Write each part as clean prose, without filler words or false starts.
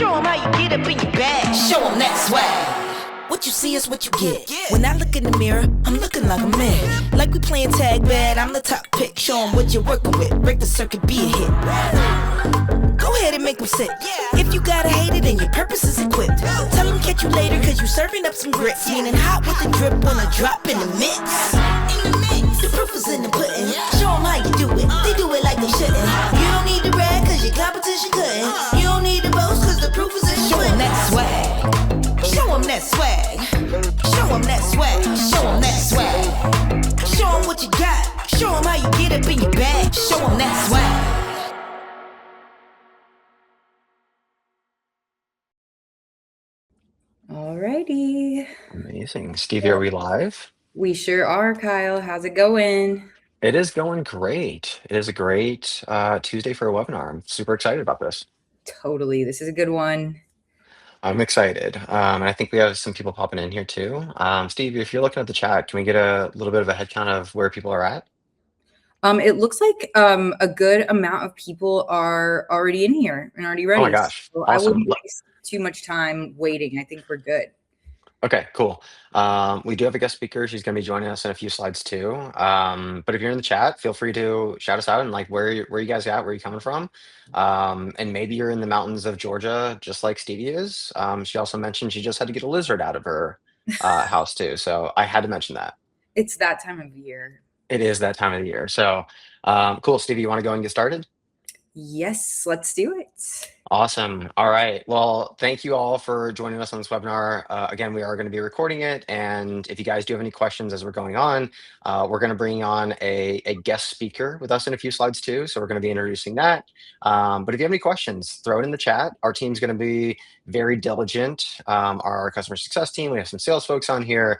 Show 'em how you get up in your bag. Show 'em that swag. What you see is what you get. When I look in the mirror, I'm looking like a man. Like we playing tag bad, I'm the top pick. Show 'em what you're working with. Break the circuit, be a hit. Go ahead and make them sit. If you gotta hate it, then your purpose is equipped. Tell them catch you later, cause you serving up some grits. Meaning hot with the drip when I drop in the mix. The proof is in the pudding. Show 'em how you do it. They do it like they shouldn't. You don't need to brag, cause your competition couldn't. You don't need to boast, cause the proof is in the pudding. Show 'em that swag. Show 'em that swag. Show 'em that swag. Show 'em that swag. Show 'em what you got. Show 'em how you get up in your bag. Show 'em that swag. Alrighty. Amazing. Stevie, are we live? We sure are, Kyle. How's it going? It is going great. It is a great Tuesday for a webinar. I'm super excited about this. Totally. This is a good one. I'm excited. And I think we have some people popping in here too. Steve, if you're looking at the chat, can we get a little bit of a head count of where people are at? It looks like a good amount of people are already in here and already ready. Oh my gosh. So Awesome. I wouldn't waste too much time waiting. I think we're good. Okay, cool. We do have a guest speaker. She's going to be joining us in a few slides too. But if you're in the chat, feel free to shout us out and like where you guys at, where you coming from. And maybe you're in the mountains of Georgia, just like Stevie is. She also mentioned she just had to get a lizard out of her house too. So I had to mention that. It's that time of year. It is that time of the year. So cool. Stevie, you want to go and get started? Yes, let's do it. Awesome. All right. Well, thank you all for joining us on this webinar. Again, we are going to be recording it. And if you guys do have any questions as we're going on, we're going to bring on a guest speaker with us in a few slides too. So we're going to be introducing that. But if you have any questions, throw it in the chat. Our team's going to be very diligent. Our customer success team, we have some sales folks on here.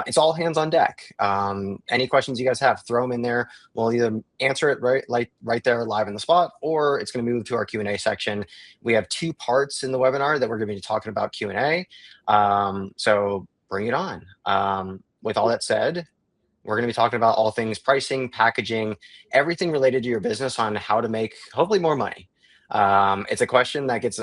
It's all hands on deck. Any questions you guys have, throw them in there. We'll either answer it right there live in the spot, or it's going to move to our Q&A section. We have 2 parts in the webinar that we're going to be talking about Q&A. So bring it on. With all that said, we're going to be talking about all things pricing, packaging, everything related to your business on how to make hopefully more money. It's a question that gets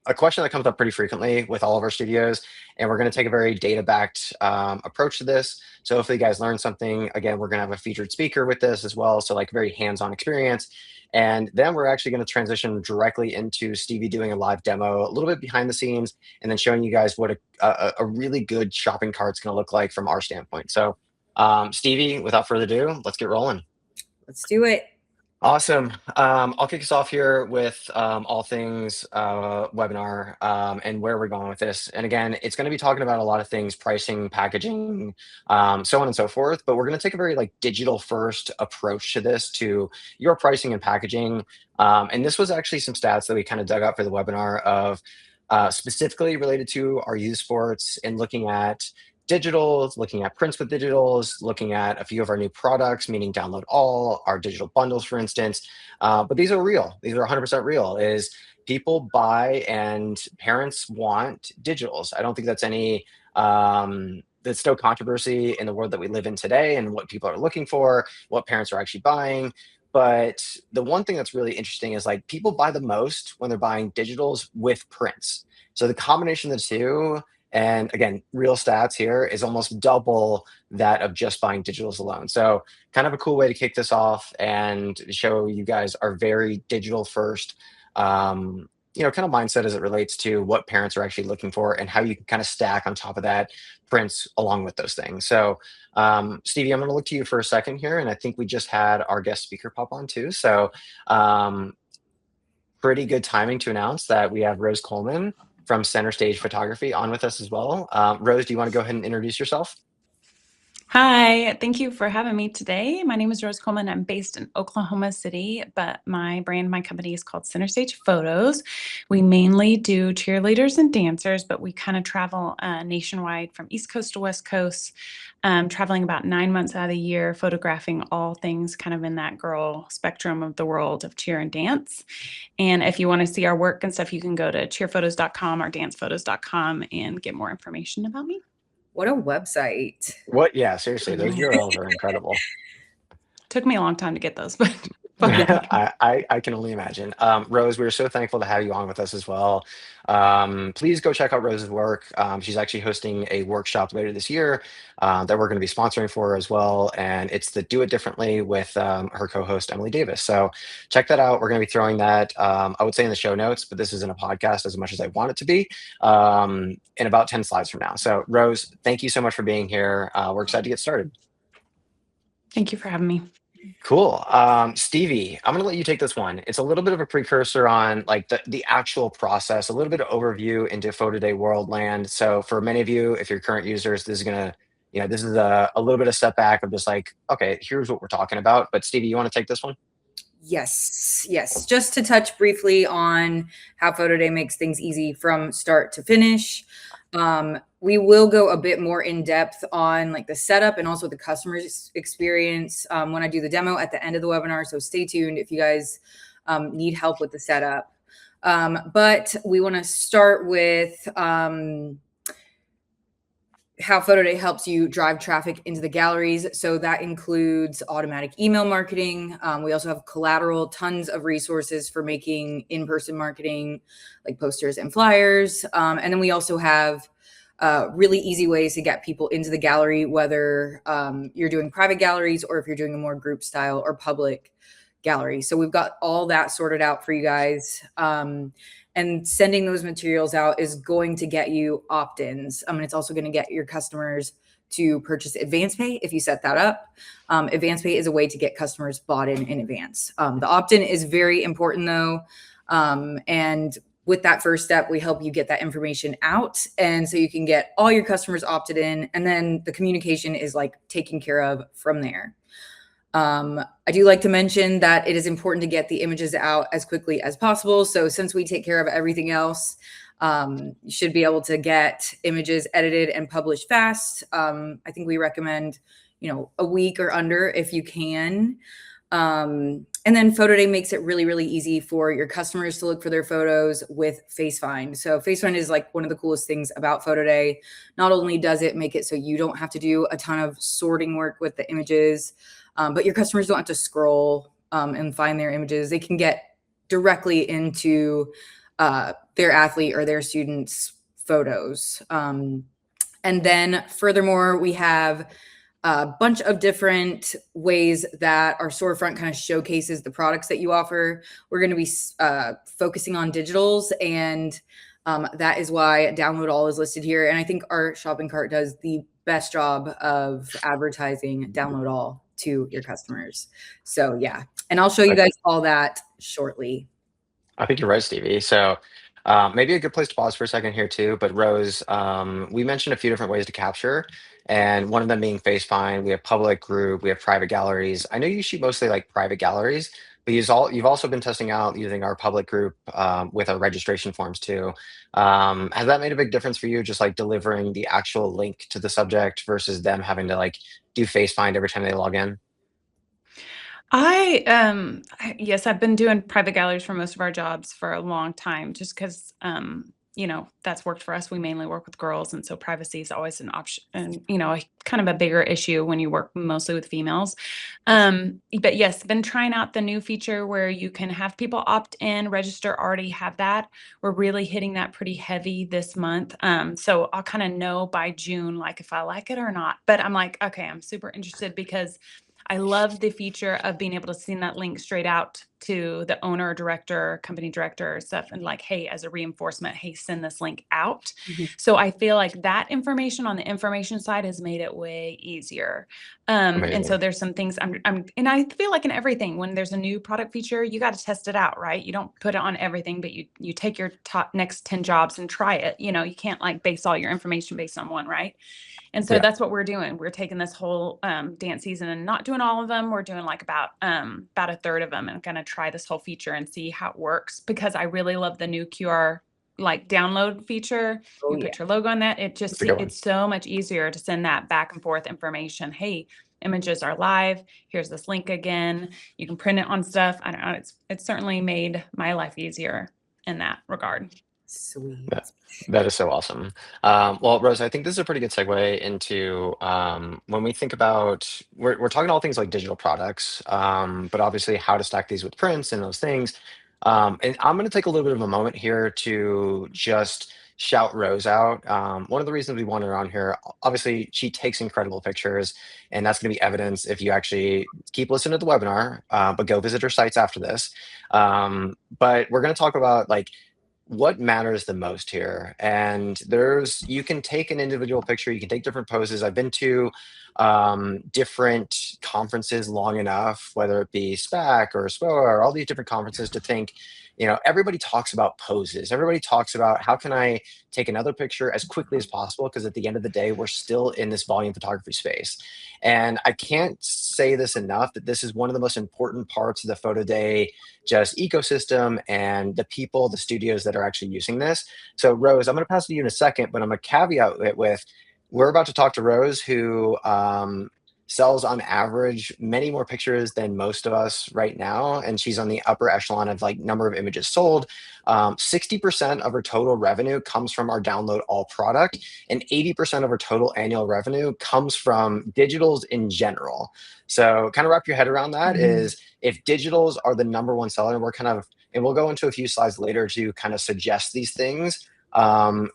a question that comes up pretty frequently with all of our studios, and we're going to take a very data-backed approach to this. So hopefully you guys learn something. Again, we're going to have a featured speaker with this as well, so like very hands-on experience. And then we're actually going to transition directly into Stevie doing a live demo, a little bit behind the scenes, and then showing you guys what a really good shopping cart's going to look like from our standpoint. So Stevie, without further ado, let's get rolling. Let's do it. Awesome. I'll kick us off here with all things webinar and where we're going with this. And again, it's going to be talking about a lot of things, pricing, packaging, so on and so forth. But we're going to take a very digital first approach to this, to your pricing and packaging. And this was actually some stats that we kind of dug up for the webinar of specifically related to our youth sports and looking at digitals, looking at prints with digitals, looking at a few of our new products, meaning download all, our digital bundles, for instance. But these are real. These are 100% real. Is people buy and parents want digitals. I don't think that's there's no controversy in the world that we live in today and what people are looking for, what parents are actually buying. But the one thing that's really interesting is people buy the most when they're buying digitals with prints. So the combination of the two, and again, real stats here, is almost double that of just buying digitals alone. So kind of a cool way to kick this off and show you guys our very digital first, kind of mindset as it relates to what parents are actually looking for and how you can kind of stack on top of that prints along with those things. So Stevie, I'm going to look to you for a second here. And I think we just had our guest speaker pop on too. So pretty good timing to announce that we have Rose Coleman from Center Stage Photography on with us as well. Rose, do you want to go ahead and introduce yourself? Hi, thank you for having me today. My name is Rose Coleman. I'm based in Oklahoma City, but my company is called Center Stage Photos. We mainly do cheerleaders and dancers, but we kind of travel nationwide from East Coast to West Coast, traveling about 9 months out of the year, photographing all things kind of in that girl spectrum of the world of cheer and dance. And if you want to see our work and stuff, you can go to cheerphotos.com or dancephotos.com and get more information about me. What a website. Yeah, seriously, those URLs are incredible. Took me a long time to get those, but I can only imagine. Rose, we're so thankful to have you on with us as well. Please go check out Rose's work. She's actually hosting a workshop later this year that we're going to be sponsoring for her as well. And it's the Do It Differently with her co-host, Emily Davis. So check that out. We're going to be throwing that, I would say in the show notes, but this isn't a podcast as much as I want it to be, in about 10 slides from now. So Rose, thank you so much for being here. We're excited to get started. Thank you for having me. Cool. Stevie, I'm gonna let you take this one. It's a little bit of a precursor on like the actual process, a little bit of overview into PhotoDay world land. So for many of you, if you're current users, this is gonna, this is a little bit of step back of just like, okay, here's what we're talking about. But Stevie, you want to take this one? Yes. Just to touch briefly on how PhotoDay makes things easy from start to finish. We will go a bit more in depth on like the setup and also the customer's experience when I do the demo at the end of the webinar. So stay tuned if you guys need help with the setup. But we want to start with how PhotoDay helps you drive traffic into the galleries. So that includes automatic email marketing. We also have collateral, tons of resources for making in-person marketing, like posters and flyers. And then we also have really easy ways to get people into the gallery, whether you're doing private galleries or if you're doing a more group style or public gallery. So we've got all that sorted out for you guys. And sending those materials out is going to get you opt-ins. It's also going to get your customers to purchase advance pay if you set that up. Advance pay is a way to get customers bought in advance. The opt-in is very important though. And with that first step, we help you get that information out. And so you can get all your customers opted in. And then the communication is like taken care of from there. I do like to mention that it is important to get the images out as quickly as possible. So since we take care of everything else, you should be able to get images edited and published fast. I think we recommend, a week or under if you can. And then PhotoDay makes it really, really easy for your customers to look for their photos with FaceFind. So FaceFind is like one of the coolest things about PhotoDay. Not only does it make it so you don't have to do a ton of sorting work with the images, but your customers don't have to scroll and find their images. They can get directly into their athlete or their students' photos. And then furthermore, we have a bunch of different ways that our storefront kind of showcases the products that you offer. We're going to be focusing on digitals, and that is why Download All is listed here. And I think our shopping cart does the best job of advertising Download All to your customers. So yeah, and I'll show you guys all that shortly. I think you're right, Stevie. So maybe a good place to pause for a second here too. But Rose, we mentioned a few different ways to capture, and one of them being FaceFind. We have public, group, we have private galleries. I know you shoot mostly like private galleries, but you've also been testing out using our public group with our registration forms too. Has that made a big difference for you, just like delivering the actual link to the subject versus them having to like do FaceFind every time they log in? Yes, I've been doing private galleries for most of our jobs for a long time, just because, that's worked for us. We mainly work with girls, and so privacy is always an option, and kind of a bigger issue when you work mostly with females. But yes, been trying out the new feature where you can have people opt in, register, already have that. We're really hitting that pretty heavy this month. So I'll kind of know by June, like if I like it or not. But I'm like, okay, I'm super interested because I love the feature of being able to send that link straight out to the owner, director, company director, stuff, and like, hey, as a reinforcement, hey, send this link out. So I feel like that information on the information side has made it way easier. And so there's some things and I feel like in everything, when there's a new product feature, you got to test it out, right? You don't put it on everything, but you take your top next 10 jobs and try it. You can't like base all your information based on one, right? And so that's what we're doing. We're taking this whole dance season and not doing all of them. We're doing like about a third of them, and going to try this whole feature and see how it works, because I really love the new QR like download feature. You put your logo on that. It's so much easier to send that back and forth information. Hey, images are live. Here's this link again. You can print it on stuff. I don't know. It's certainly made my life easier in that regard. Sweet. That, that is so awesome. Well, Rose, I think this is a pretty good segue into when we think about we're talking all things like digital products, but obviously how to stack these with prints and those things. And I'm going to take a little bit of a moment here to just shout Rose out. One of the reasons we want her on here, obviously, she takes incredible pictures, and that's going to be evidence if you actually keep listening to the webinar, but go visit her sites after this. But we're going to talk about like what matters the most here. And you can take an individual picture, you can take different poses. I've been to different conferences long enough, whether it be SPAC or SPOA or all these different conferences, to think, everybody talks about poses. Everybody talks about how can I take another picture as quickly as possible? Because at the end of the day, we're still in this volume photography space. And I can't say this enough that this is one of the most important parts of the PhotoDay just ecosystem and the people, the studios that are actually using this. So Rose, I'm going to pass it to you in a second, but I'm going to caveat it with, we're about to talk to Rose, who sells on average many more pictures than most of us right now. And she's on the upper echelon of like number of images sold. 60% of her total revenue comes from our download all product, and 80% of her total annual revenue comes from digitals in general. So kind of wrap your head around that is if digitals are the number one seller, and we'll go into a few slides later to kind of suggest these things.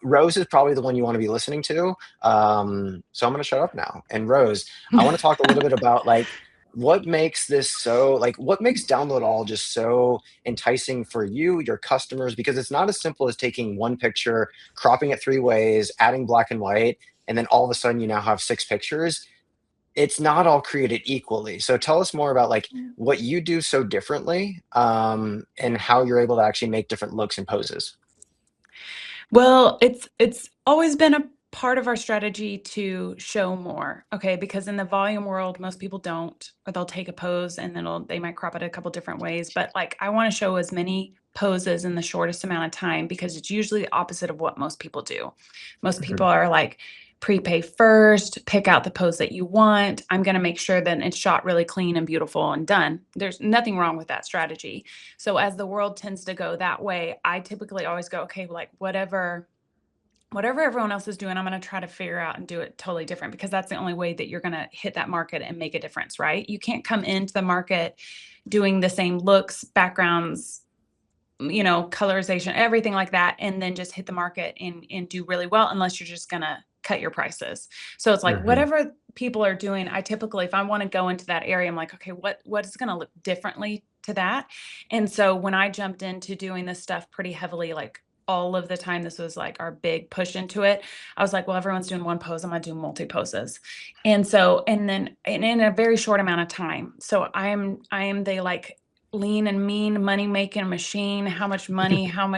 Rose is probably the one you want to be listening to. So I'm going to shut up now. And Rose, I want to talk a little bit about like what makes this so what makes download all just so enticing for you, your customers, because it's not as simple as taking one picture, cropping it 3 ways, adding black and white, and then all of a sudden you now have 6 pictures. It's not all created equally. So tell us more about like what you do so differently, and how you're able to actually make different looks and poses. Well, it's always been a part of our strategy to show more, okay? Because in the volume world, most people don't, or they'll take a pose and then they might crop it a couple different ways. But like, I want to show as many poses in the shortest amount of time because it's usually the opposite of what most people do. Most people are like, prepay first, pick out the pose that you want. I'm going to make sure that it's shot really clean and beautiful and done. There's nothing wrong with that strategy. So as the world tends to go that way, I typically always go, okay, like whatever everyone else is doing, I'm going to try to figure out and do it totally different, because that's the only way that you're going to hit that market and make a difference, right? You can't come into the market doing the same looks, backgrounds, colorization, everything like that, and then just hit the market and do really well, unless you're just going to cut your prices. So it's like whatever people are doing, I typically, if I want to go into that area, I'm like, okay, what is going to look differently to that? And so when I jumped into doing this stuff pretty heavily, like all of the time, this was like our big push into it. I was like, well, everyone's doing one pose, I'm going to do multi poses. And in a very short amount of time. So I am the like lean and mean money making machine. How much money, how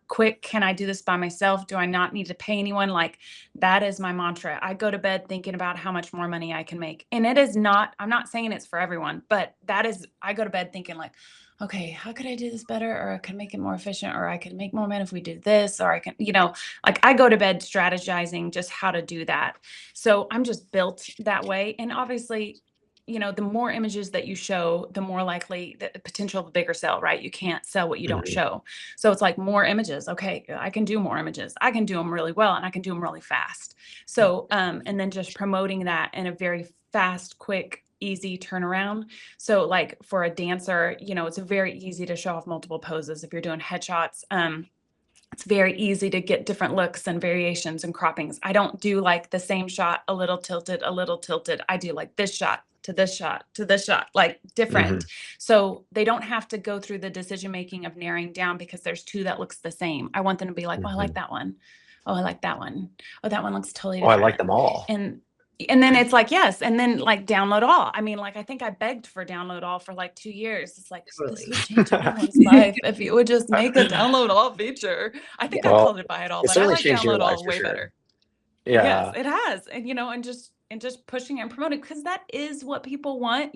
quick can I do this by myself? Do I not need to pay anyone? Like, that is my mantra. I go to bed thinking about how much more money I can make. And I'm not saying it's for everyone, but I go to bed thinking like, okay, how could I do this better? Or I could make it more efficient, or I could make more money if we do this, or I can, like I go to bed strategizing just how to do that. So I'm just built that way. And obviously, the more images that you show, the more likely the potential of a bigger sell, right? You can't sell what you don't show. So it's like more images. Okay, I can do more images. I can do them really well, and I can do them really fast. So, and then just promoting that in a very fast, quick, easy turnaround. So like for a dancer, it's very easy to show off multiple poses. If you're doing headshots, it's very easy to get different looks and variations and croppings. I don't do like the same shot, a little tilted. I do like this shot to this shot to this shot, like different. So they don't have to go through the decision making of narrowing down because there's 2 that looks the same. I want them to be like, well, I like that one. Oh, I like that one. Oh, that one looks totally different. I like them all. And then it's like, yes. And then like download all. I mean, like, I think I begged for download all for like 2 years. It's like, this would change everyone's life if you would just make a download all feature. I think I called it buy it all, but I like download all way better. Yeah. Yes, it has. And just pushing it and promoting, because that is what people want.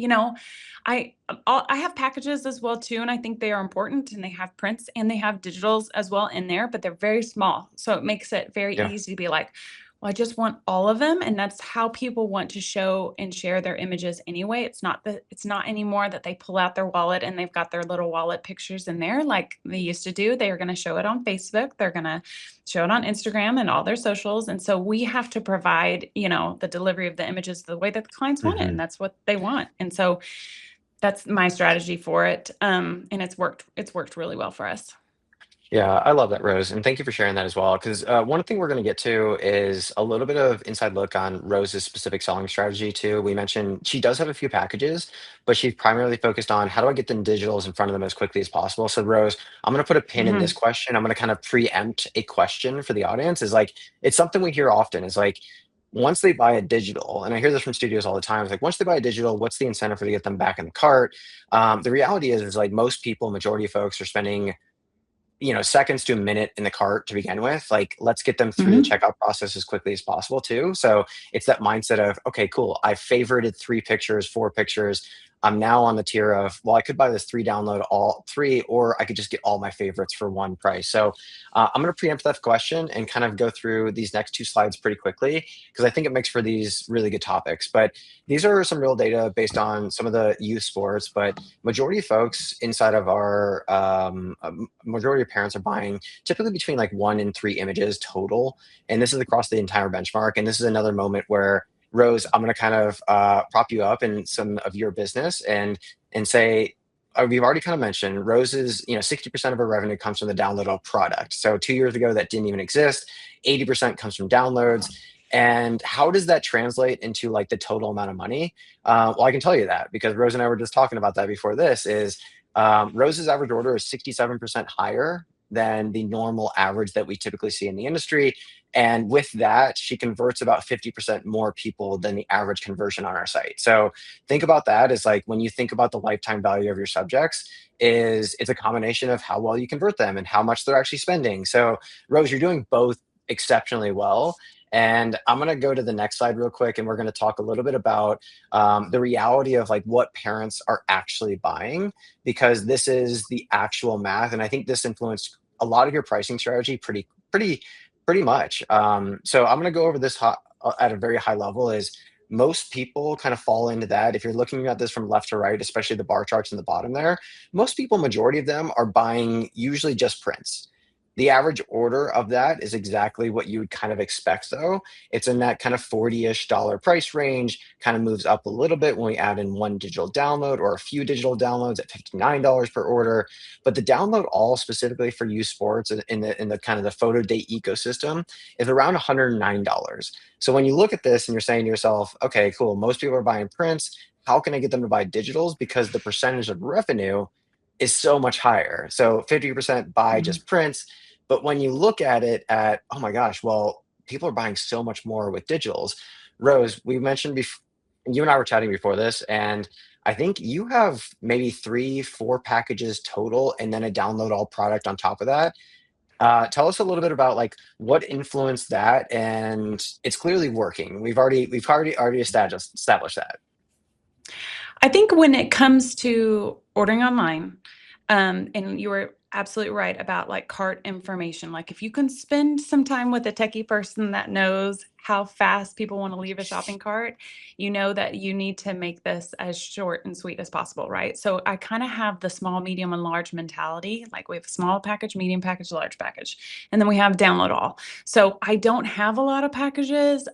I have packages as well too, and I think they are important, and they have prints and they have digitals as well in there, but they're very small. So it makes it very easy to be like, Well, I just want all of them, and that's how people want to show and share their images anyway. It's not anymore that they pull out their wallet and they've got their little wallet pictures in there like they used to do. They are going to show it on Facebook, they're going to show it on Instagram and all their socials. And so we have to provide, the delivery of the images the way that the clients want it, and that's what they want. And so that's my strategy for it. And it's worked really well for us. Yeah, I love that, Rose, and thank you for sharing that as well. Because one thing we're going to get to is a little bit of inside look on Rose's specific selling strategy too. We mentioned she does have a few packages, but she's primarily focused on how do I get the digitals in front of them as quickly as possible. So, Rose, I'm going to put a pin in this question. I'm going to kind of preempt a question for the audience. Is like it's something we hear often. Is like once they buy a digital, and I hear this from studios all the time. It's like once they buy a digital, what's the incentive for to get them back in the cart? The reality is like most people, majority of folks are spending seconds to a minute in the cart to begin with. Like, let's get them through the checkout process as quickly as possible too. So it's that mindset of, okay, cool. I favorited 3 pictures, 4 pictures. I'm now on the tier of, well, I could buy this 3 download all 3, or I could just get all my favorites for one price. So I'm going to preempt that question and kind of go through these next 2 slides pretty quickly because I think it makes for these really good topics. But these are some real data based on some of the youth sports, but majority of folks inside of our majority of parents are buying typically between like 1 and 3 images total. And this is across the entire benchmark. And this is another moment where Rose, I'm going to kind of prop you up in some of your business and say, we've already kind of mentioned Rose's, 60% of her revenue comes from the downloadable product. So 2 years ago, that didn't even exist. 80% comes from downloads. And how does that translate into like the total amount of money? Well, I can tell you that because Rose and I were just talking about that before this is Rose's average order is 67% higher than the normal average that we typically see in the industry. And with that, she converts about 50% more people than the average conversion on our site. So think about that as like when you think about the lifetime value of your subjects, it's a combination of how well you convert them and how much they're actually spending. So Rose, you're doing both exceptionally well. And I'm going to go to the next slide real quick, and we're going to talk a little bit about the reality of like what parents are actually buying, because this is the actual math. And I think this influenced a lot of your pricing strategy pretty much. So I'm going to go over this at a very high level is most people kind of fall into that. If you're looking at this from left to right, especially the bar charts in the bottom there, most people, majority of them are buying usually just prints. The average order of that is exactly what you would kind of expect, though. It's in that kind of $40-ish price range, kind of moves up a little bit when we add in one digital download or a few digital downloads at $59 per order. But the download all specifically for youth sports in the kind of the PhotoDay ecosystem is around $109. So when you look at this and you're saying to yourself, okay, cool, most people are buying prints. How can I get them to buy digitals? Because the percentage of revenue is so much higher. So 50% buy just prints. But when you look at it at, oh my gosh, well, people are buying so much more with digitals. Rose, we mentioned before, you and I were chatting before this, and I think you have maybe 3, 4 packages total, and then a download all product on top of that. Tell us a little bit about like what influenced that, and it's clearly working. We've already established that. I think when it comes to ordering online, and you were absolutely right about like cart information. Like if you can spend some time with a techie person that knows how fast people want to leave a shopping cart, you know that you need to make this as short and sweet as possible, right? So I kind of have the small, medium, and large mentality. Like we have small package, medium package, large package, and then we have download all. So I don't have a lot of packages.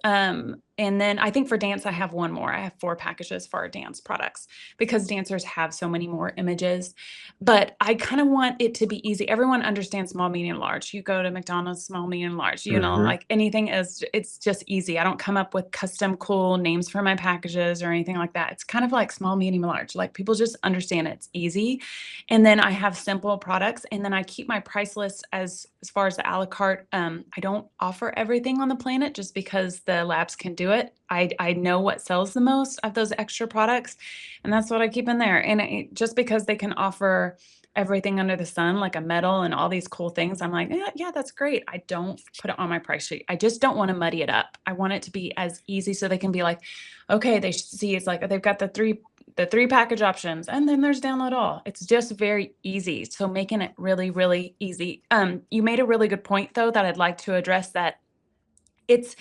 And then I think for dance, I have one more. I have 4 packages for our dance products because dancers have so many more images. But I kind of want it to be easy. Everyone understands small, medium, large. You go to McDonald's, small, medium, large, like anything it's just easy. I don't come up with custom cool names for my packages or anything like that. It's kind of like small, medium, large. Like people just understand it's easy. And then I have simple products, and then I keep my price list as far as the a la carte. I don't offer everything on the planet just because the labs can do it. I know what sells the most of those extra products, and that's what I keep in there. And just because they can offer everything under the sun, like a medal and all these cool things, I'm like, yeah, that's great. I don't put it on my price sheet. I just don't want to muddy it up. I want it to be as easy so they can be like, okay, they see it's like they've got the three package options, and then there's download all. It's just very easy. So making it really, really easy. You made a really good point though that I'd like to address, that it's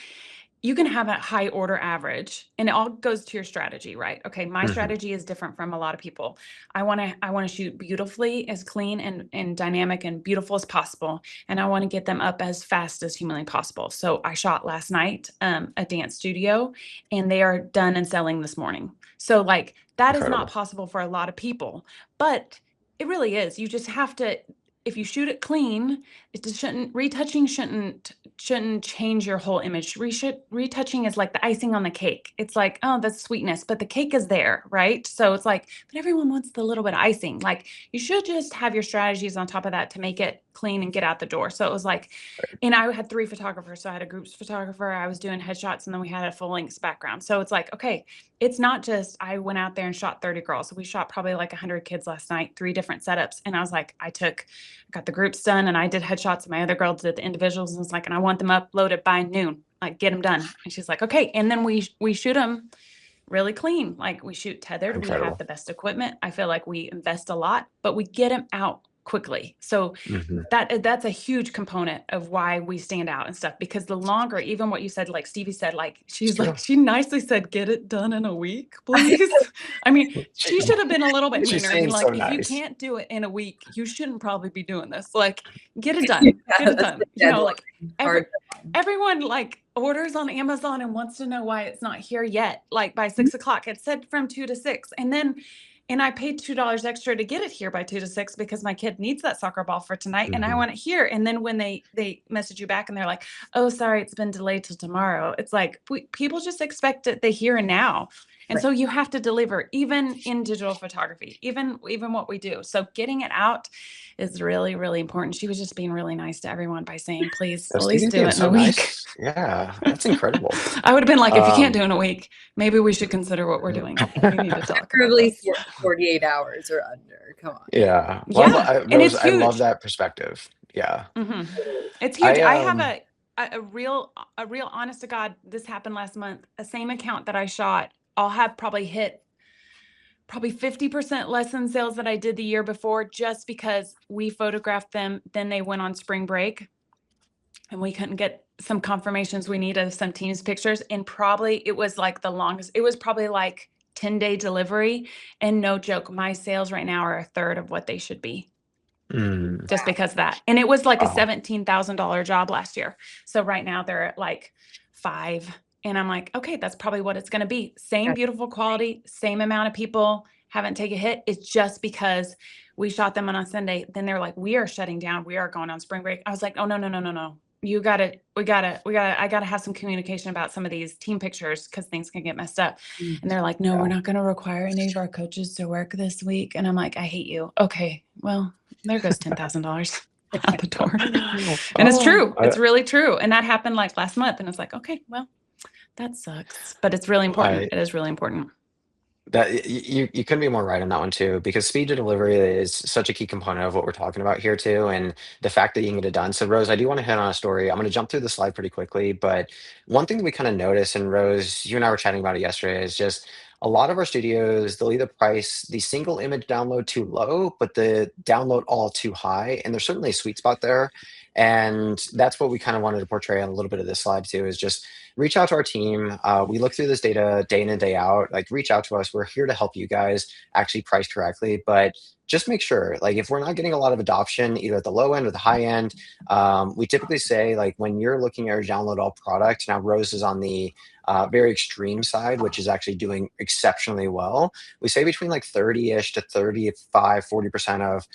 you can have a high order average, and it all goes to your strategy, right? Okay, my strategy is different from a lot of people. I want to shoot beautifully, as clean and dynamic and beautiful as possible, and I want to get them up as fast as humanly possible. So I shot last night a dance studio, and they are done and selling this morning. So like that is not Incredible. possible for a lot of people, but it really is. You just have to, if you shoot it clean, retouching shouldn't change your whole image. Retouching is like the icing on the cake. It's like, oh, that's sweetness, but the cake is there, right? So it's like, but everyone wants the little bit of icing. Like you should just have your strategies on top of that to make it clean and get out the door. So it was like, and I had 3 photographers. So I had a groups photographer, I was doing headshots, and then we had a full length background. So it's like, okay, it's not just I went out there and shot 30 girls. We shot probably like 100 kids last night, 3 different setups. And I was like, I got the groups done, and I did headshots. My other girl did the individuals, and it's like, and I want them uploaded by noon, like get them done. And she's like, okay. And then we shoot them really clean. Like we shoot tethered. We have Incredible. the best equipment. I feel like we invest a lot, but we get them out quickly. So Mhm. that's a huge component of why we stand out and stuff, because the longer, even what you said, like Stevie said, like she's Sure. like, she nicely said, get it done in a week, please. I mean, she should have been a little bit She's meaner. I mean, saying like, so if you nice. can't do it in a week, you shouldn't probably be doing this. Like, get it done. Get it That's done. the You know, like deadline. everyone like orders on Amazon and wants to know why it's not here yet. Like by 6 o'clock, it said from 2 to 6. And I paid $2 extra to get it here by 2 to 6 because my kid needs that soccer ball for tonight, and I Mhm. want it here. And then when they message you back and they're like, "Oh, sorry, it's been delayed till tomorrow." It's like people just expect it the here and now. And Right. so you have to deliver, even in digital photography, even what we do. So getting it out is really, really important. She was just being really nice to everyone by saying, please, No, at least Stevie's do being it in a so week. nice. Yeah, that's incredible. I would have been like, if you can't do it Um, in a week, maybe we should consider what we're doing. We need to talk about Preferably this. 48 hours or under. Come on. yeah. Well, Yeah, and Rose, it's I love huge. that perspective. Yeah. It's huge. I I have a real honest to God, this happened last month. A same account that I shot, I'll have probably hit 50% less in sales that I did the year before, just because we photographed them. Then they went on spring break, and we couldn't get some confirmations we needed of some teams pictures. And probably it was like the longest, it was probably like 10-day delivery. And no joke, my sales right now are a third of what they should be, mm, just because of that. And it was like a wow. $17,000 job last year. So right now they're at like 5. And I'm like, okay, that's probably what it's going to be. Same beautiful quality, same amount of people, haven't taken a hit. It's just because we shot them on a Sunday. Then they're like, we are shutting down. We are going on spring break. I was like, oh, no, no, no, no, no. I gotta have some communication about some of these team pictures, because things can get messed up. And they're like, no, Yeah. we're not going to require any of our coaches to work this week. And I'm like, I hate you. Okay, well, there goes $10,000 out the door. And it's true. It's really true. And that happened like last month. And it's like, okay, well, that sucks, but it's really important. I It is really important. That you couldn't be more right on that one too, because speed to delivery is such a key component of what we're talking about here too, and the fact that you can get it done. So Rose, I do want to hit on a story. I'm going to jump through the slide pretty quickly, but one thing that we kind of noticed, and Rose, you and I were chatting about it yesterday, is just a lot of our studios, they'll either price the single image download too low, but the download all too high, and there's certainly a sweet spot there. And that's what we kind of wanted to portray on a little bit of this slide too, is just reach out to our team. We look through this data day in and day out. Like, reach out to us. We're here to help you guys actually price correctly. But just make sure, like, if we're not getting a lot of adoption, either at the low end or the high end, we typically say, like, when you're looking at our download all product, now Rose is on the very extreme side, which is actually doing exceptionally well. We say between like 30-ish to 35, 40% of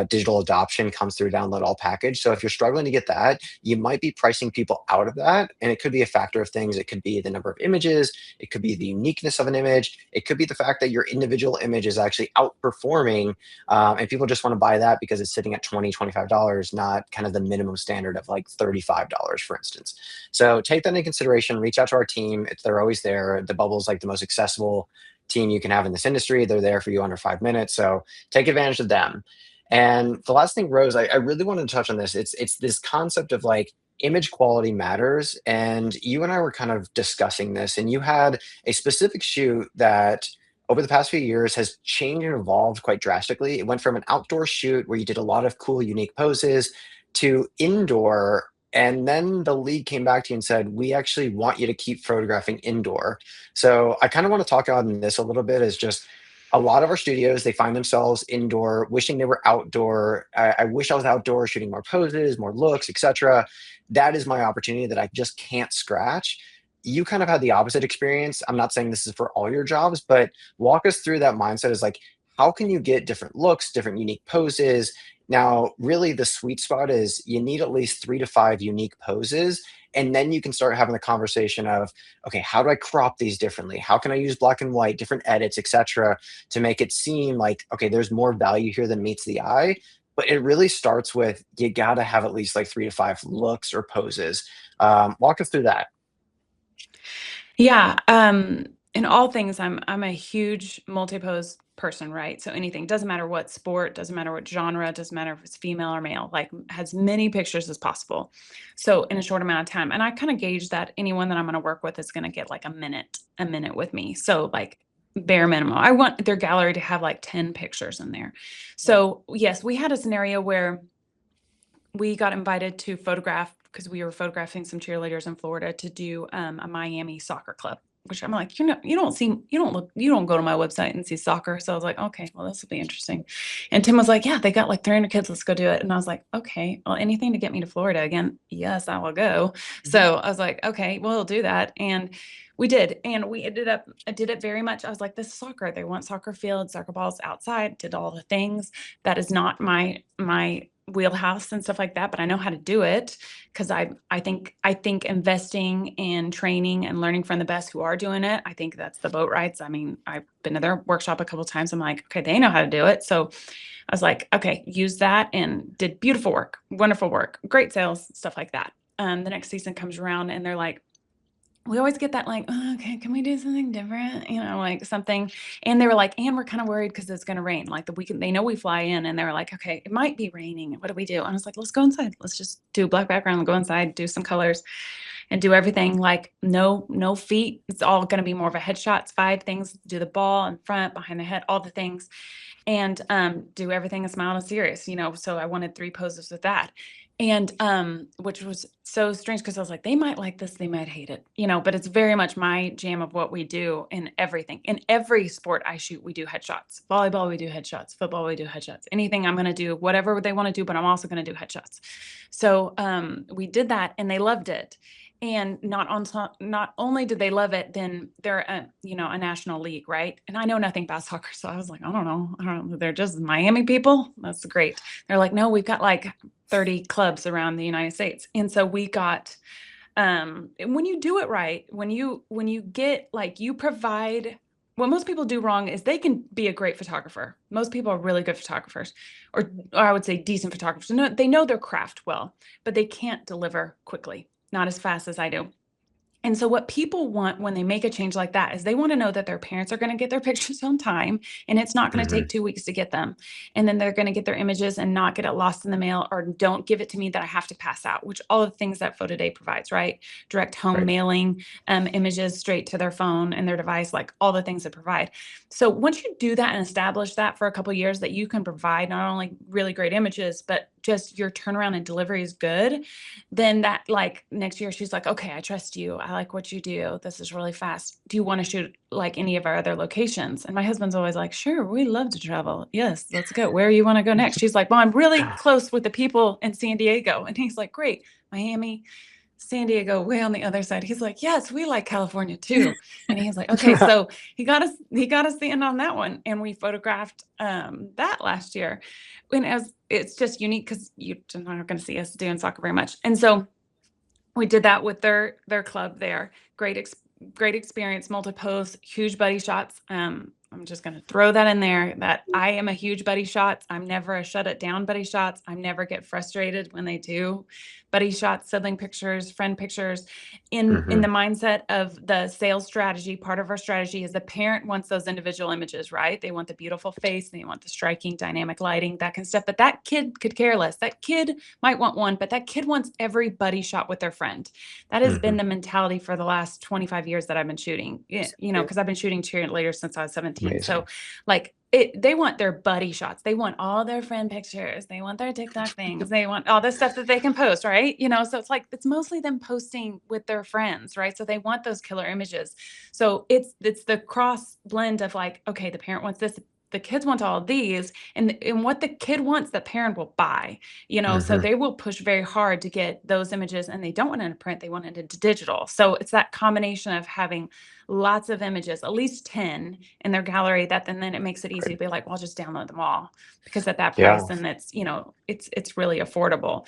digital adoption comes through download all package. So if you're struggling to get that, you might be pricing people out of that. And it could be a factor of things. It could be the number of images. It could be the uniqueness of an image. It could be the fact that your individual image is actually outperforming. And people just want to buy that because it's sitting at $20, $25, not kind of the minimum standard of like $35, for instance. So take that into consideration. Reach out to our team. They're always there. The Bubble is like the most accessible team you can have in this industry. They're there for you under 5 minutes. So take advantage of them. And the last thing, Rose, I really wanted to touch on this. It's this concept of like image quality matters. And you and I were kind of discussing this, and you had a specific shoot that over the past few years has changed and evolved quite drastically. It went from an outdoor shoot where you did a lot of cool, unique poses to indoor. And then the league came back to you and said, we actually want you to keep photographing indoor. So I kind of want to talk on this a little bit, is just a lot of our studios, they find themselves indoor, wishing they were outdoor. I wish I was outdoor shooting more poses, more looks, etc. That is my opportunity that I just can't scratch. You kind of had the opposite experience. I'm not saying this is for all your jobs, but walk us through that mindset, is like, how can you get different looks, different unique poses? Now, really, the sweet spot is you need at least 3 to 5 unique poses. And then you can start having the conversation of, okay, how do I crop these differently? How can I use black and white, different edits, etc., to make it seem like, okay, there's more value here than meets the eye. But it really starts with, you got to have at least like 3 to 5 looks or poses. Walk us through that. Yeah, in all things, I'm a huge multi-pose person, right? So anything, doesn't matter what sport, doesn't matter what genre, doesn't matter if it's female or male, like as many pictures as possible. So in a short amount of time. And I kind of gauge that anyone that I'm going to work with is going to get like a minute with me. So like bare minimum. I want their gallery to have like 10 pictures in there. So yes, we had a scenario where we got invited to photograph, because we were photographing some cheerleaders in Florida, to do a Miami soccer club, which I'm like, you don't go to my website and see soccer. So I was like, okay, well, this will be interesting. And Tim was like, yeah, they got like 300 kids. Let's go do it. And I was like, okay, well, anything to get me to Florida again. Yes, I will go. So I was like, okay, we'll do that. And we did. And I did it very much. I was like, this is soccer. They want soccer fields, soccer balls outside, did all the things. That is not my wheelhouse and stuff like that, but I know how to do it, because I think investing in training and learning from the best who are doing it, I think that's the boat rides. I mean, I've been to their workshop a couple of times. I'm like, okay, they know how to do it. So I was like, okay, use that, and did beautiful work, wonderful work, great sales, stuff like that. The next season comes around and they're like, we always get that like, oh, okay, can we do something different? Like something. And they were like, and we're kind of worried because it's going to rain. Like the weekend, they know we fly in, and they were like, okay, it might be raining. What do we do? And I was like, let's go inside. Let's just do a black background and go inside, do some colors and do everything. Like no feet. It's all going to be more of a headshot. It's 5 things, do the ball in front, behind the head, all the things, and do everything a smile and serious, so I wanted 3 poses with that. And which was so strange, because I was like, they might like this, they might hate it, but it's very much my jam of what we do in everything. In every sport I shoot, we do headshots. Volleyball, we do headshots. Football, we do headshots. Anything I'm going to do, whatever they want to do, but I'm also going to do headshots. So we did that, and they loved it. And not only did they love it, then they're a national league, right? And I know nothing about soccer, so I was like, I don't know. They're just Miami people. That's great. They're like, no, we've got like 30 clubs around the United States. And so we got, when you do it right, when you get, like, you provide, what most people do wrong is they can be a great photographer. Most people are really good photographers, or I would say decent photographers. No, they know their craft well, but they can't deliver quickly, not as fast as I do. And so what people want when they make a change like that is they want to know that their parents are going to get their pictures on time, and it's not going to take 2 weeks to get them. And then they're going to get their images and not get it lost in the mail, or don't give it to me that I have to pass out, which all of the things that PhotoDay provides, right? Direct home mailing, images straight to their phone and their device, like all the things that provide. So once you do that and establish that for a couple of years, that you can provide not only really great images, but just your turnaround and delivery is good, then that, like, next year she's like, okay, I trust you. I like what you do. This is really fast. Do you want to shoot like any of our other locations? And my husband's always like, sure, we love to travel. Yes, let's go. Where you want to go next? She's like, well, I'm really close with the people in San Diego. And he's like, great. Miami, San Diego, way on the other side. He's like, yes, we like California too. And he's like, okay. So he got us in on that one. And we photographed that last year. And it's just unique, because you're not going to see us doing soccer very much. And so we did that with their club there. Great experience, multi-pose, huge buddy shots. I'm just going to throw that in there, that I am a huge buddy shots. I'm never a shut it down buddy shots. I never get frustrated when they do buddy shots, sibling pictures, friend pictures. In the mindset of the sales strategy, part of our strategy is the parent wants those individual images, right? They want the beautiful face, they want the striking dynamic lighting, that kind of stuff. But that kid could care less. That kid might want one, but that kid wants every buddy shot with their friend. That has been the mentality for the last 25 years that I've been shooting, because I've been shooting cheerleaders since I was 17. working. So Amazing. like they want their buddy shots. They want all their friend pictures. They want their TikTok things. They want all this stuff that they can post, right? So it's like, it's mostly them posting with their friends, right? So they want those killer images. So it's the cross blend of like, okay, the parent wants this, the kids want all of these, and what the kid wants, the parent will buy, so they will push very hard to get those images, and they don't want it in print, they want it into digital. So it's that combination of having lots of images, at least 10 in their gallery, that then it makes it easy to be like, well, I'll just download them all, because at that Yeah. price, and it's really affordable.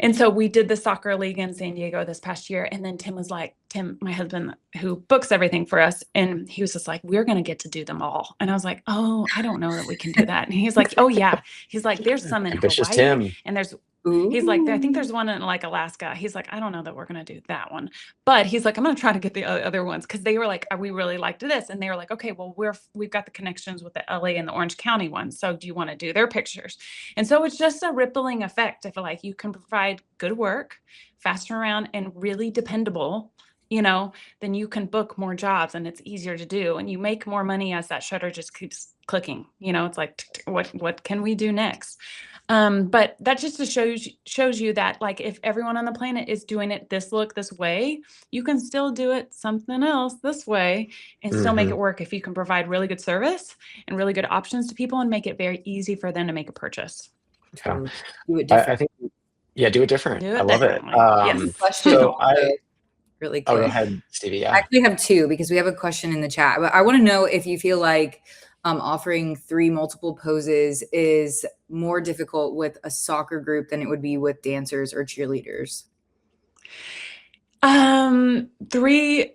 And so we did the soccer league in San Diego this past year. And then Tim, my husband, who books everything for us, and he was just like, we're going to get to do them all. And I was like, oh, I don't know that we can do that. And he's like, oh yeah. He's like, there's some in Ambitious Hawaii, Tim. and he's like, I think there's one in like Alaska. He's like, I don't know that we're going to do that one, but he's like, I'm going to try to get the other ones. Cause they were like, we really liked this. And they were like, okay, well, we've got the connections with the LA and the Orange County ones. So do you want to do their pictures? And so it's just a rippling effect. I feel like you can provide good work, fast turnaround, and really dependable, then you can book more jobs, and it's easier to do. And you make more money as that shutter just keeps clicking. It's like, what can we do next? But that just shows you that, like, if everyone on the planet is doing it this way, you can still do it something else this way and still make it work if you can provide really good service and really good options to people and make it very easy for them to make a purchase. Totally. Do it different. I think, yeah, do it different. Do it I love it. differently. Yes. Question So really go quick. ahead, Stevie. Yeah. I actually have two, because we have a question in the chat. But I want to know if you feel like offering 3 multiple poses is more difficult with a soccer group than it would be with dancers or cheerleaders. 3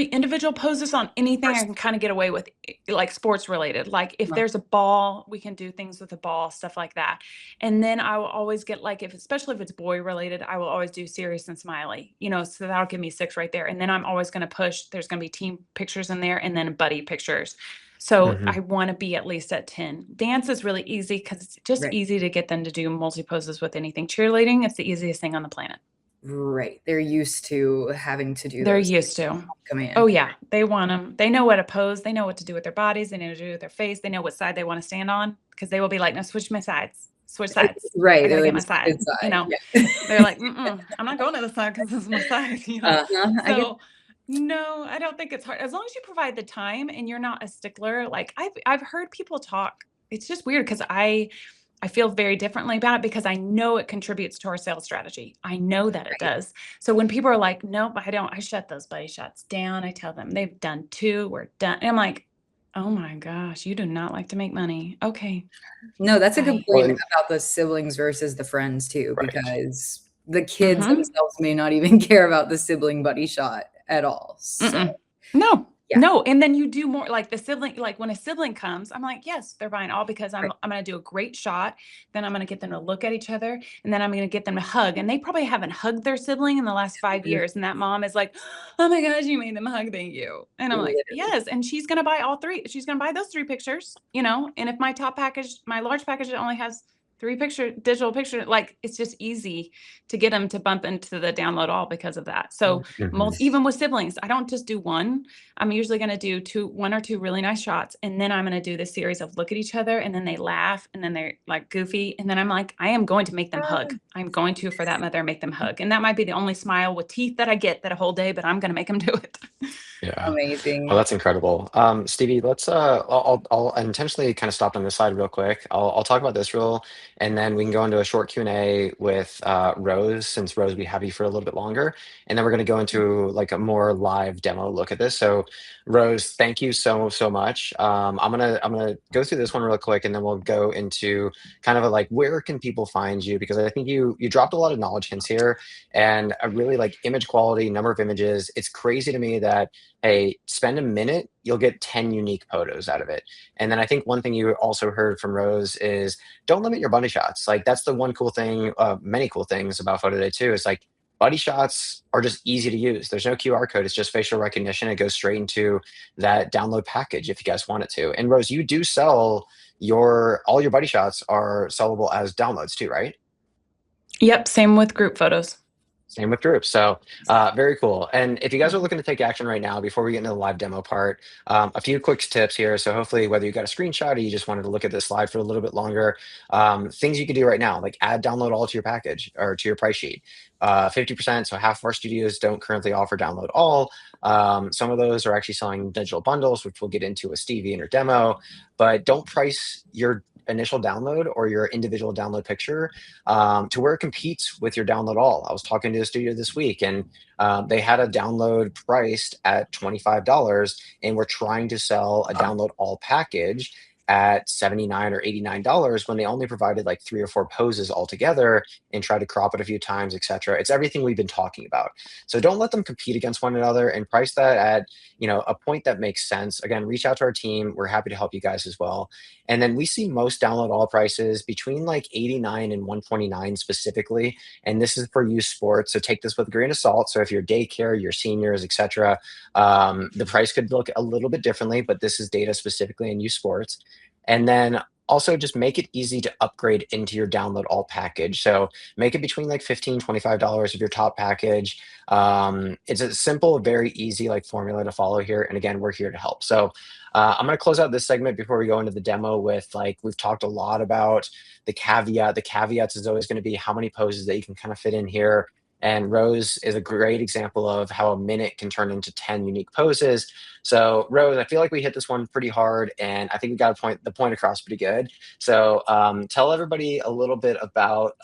individual poses on anything I can kind of get away with, like sports related. Like if there's a ball, we can do things with a ball, stuff like that. And then I will always get, like, especially if it's boy related, I will always do serious and smiley, so that'll give me 6 right there. And then I'm always going to push, there's going to be team pictures in there, and then buddy pictures. So I want to be at least at 10. Dance is really easy because it's just easy to get them to do multi poses with anything. Cheerleading, it's the easiest thing on the planet. Right. They're used to having to do They're those used to. command. Oh yeah. They want them. They know what to pose. They know what to do with their bodies. They know what to do with their face. They know what side they want to stand on, because they will be like, no, switch my sides. Switch sides. Right. I gotta They're get my like, side. Yeah. They're like, I'm not going to the side because this is my side. So no, I don't think it's hard. As long as you provide the time and you're not a stickler. Like I've heard people talk. It's just weird because I feel very differently about it, because I know it contributes to our sales strategy. I know that it does. So when people are like, nope, I don't, I shut those buddy shots down. I tell them they've done 2, we're done. And I'm like, oh my gosh, you do not like to make money. Okay. No, that's a good point about the siblings versus the friends too, because the kids themselves may not even care about the sibling buddy shot at all. So. No. And then you do more, like the sibling, like when a sibling comes, I'm like, yes, they're buying all, because I'm going to do a great shot. Then I'm going to get them to look at each other, and then I'm going to get them to hug. And they probably haven't hugged their sibling in the last 5 years. And that mom is like, oh my gosh, you made them hug. Thank you. And I'm like, yes. And she's going to buy all 3. She's going to buy those 3 pictures, and if my top package, my large package only has 3 digital picture, like it's just easy to get them to bump into the download all because of that. So even with siblings, I don't just do one. I'm usually going to do 1 or 2 really nice shots. And then I'm going to do this series of look at each other, and then they laugh, and then they're like goofy. And then I'm like, I am going to make them hug. I'm going to, for that mother, make them hug. And that might be the only smile with teeth that I get that a whole day, but I'm going to make them do it. Yeah. Amazing. Well, that's incredible. Stevie, let's I'll intentionally kind of stop on this side real quick. I'll talk about this rule, and then we can go into a short Q&A with Rose, since Rose, we have you for a little bit longer, and then we're going to go into like a more live demo look at this. So Rose, thank you so much. I'm gonna go through this one real quick, and then we'll go into kind of like, where can people find you, because I think you dropped a lot of knowledge hints here, and I really like image quality, number of images. It's crazy to me that, hey, spend a minute, you'll get 10 unique photos out of it. And then I think one thing you also heard from Rose is, don't limit your buddy shots. Like, that's the one cool thing, many cool things about PhotoDay too, is like, buddy shots are just easy to use. There's no QR code. It's just facial recognition. It goes straight into that download package if you guys want it to. And Rose, you do sell all your buddy shots are sellable as downloads too, right? Yep. Same with group photos. Same with groups. So very cool. And if you guys are looking to take action right now, before we get into the live demo part, a few quick tips here. So hopefully whether you got a screenshot or you just wanted to look at this slide for a little bit longer, things you could do right now, like add download all to your package or to your price sheet. 50%, so half of our studios don't currently offer download all. Some of those are actually selling digital bundles, which we'll get into with Stevie in her demo, but don't price your initial download or your individual download picture to where it competes with your download all. I was talking to a studio this week, and they had a download priced at $25, and we're trying to sell a download all package at $79 or $89 when they only provided like 3 or 4 poses altogether and tried to crop it a few times, etc. It's everything we've been talking about. So don't let them compete against one another, and price that at, you know, a point that makes sense. Again, reach out to our team. We're happy to help you guys as well. And then we see most download all prices between like 89 and 129 specifically. And this is for youth sports. So take this with a grain of salt. So if you're daycare, your seniors, etc., the price could look a little bit differently, but this is data specifically in youth sports. And then also just make it easy to upgrade into your download all package. So make it between like $15, $25 of your top package. It's a simple, very easy like formula to follow here. And again, we're here to help. So I'm going to close out this segment before we go into the demo with, like, we've talked a lot about the caveat. The caveats is always going to be how many poses that you can kind of fit in here. And Rose is a great example of how a minute can turn into 10 unique poses. So Rose, I feel like we hit this one pretty hard, and I think we got the point across pretty good. So tell everybody a little bit about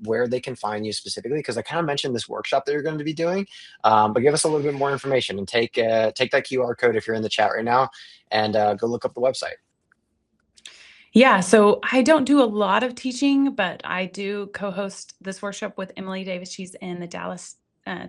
where they can find you specifically, because I kind of mentioned this workshop that you're going to be doing, but give us a little bit more information, and take that QR code if you're in the chat right now, and go look up the website. Yeah, so I don't do a lot of teaching, but I do co-host this workshop with Emily Davis. She's in the Dallas,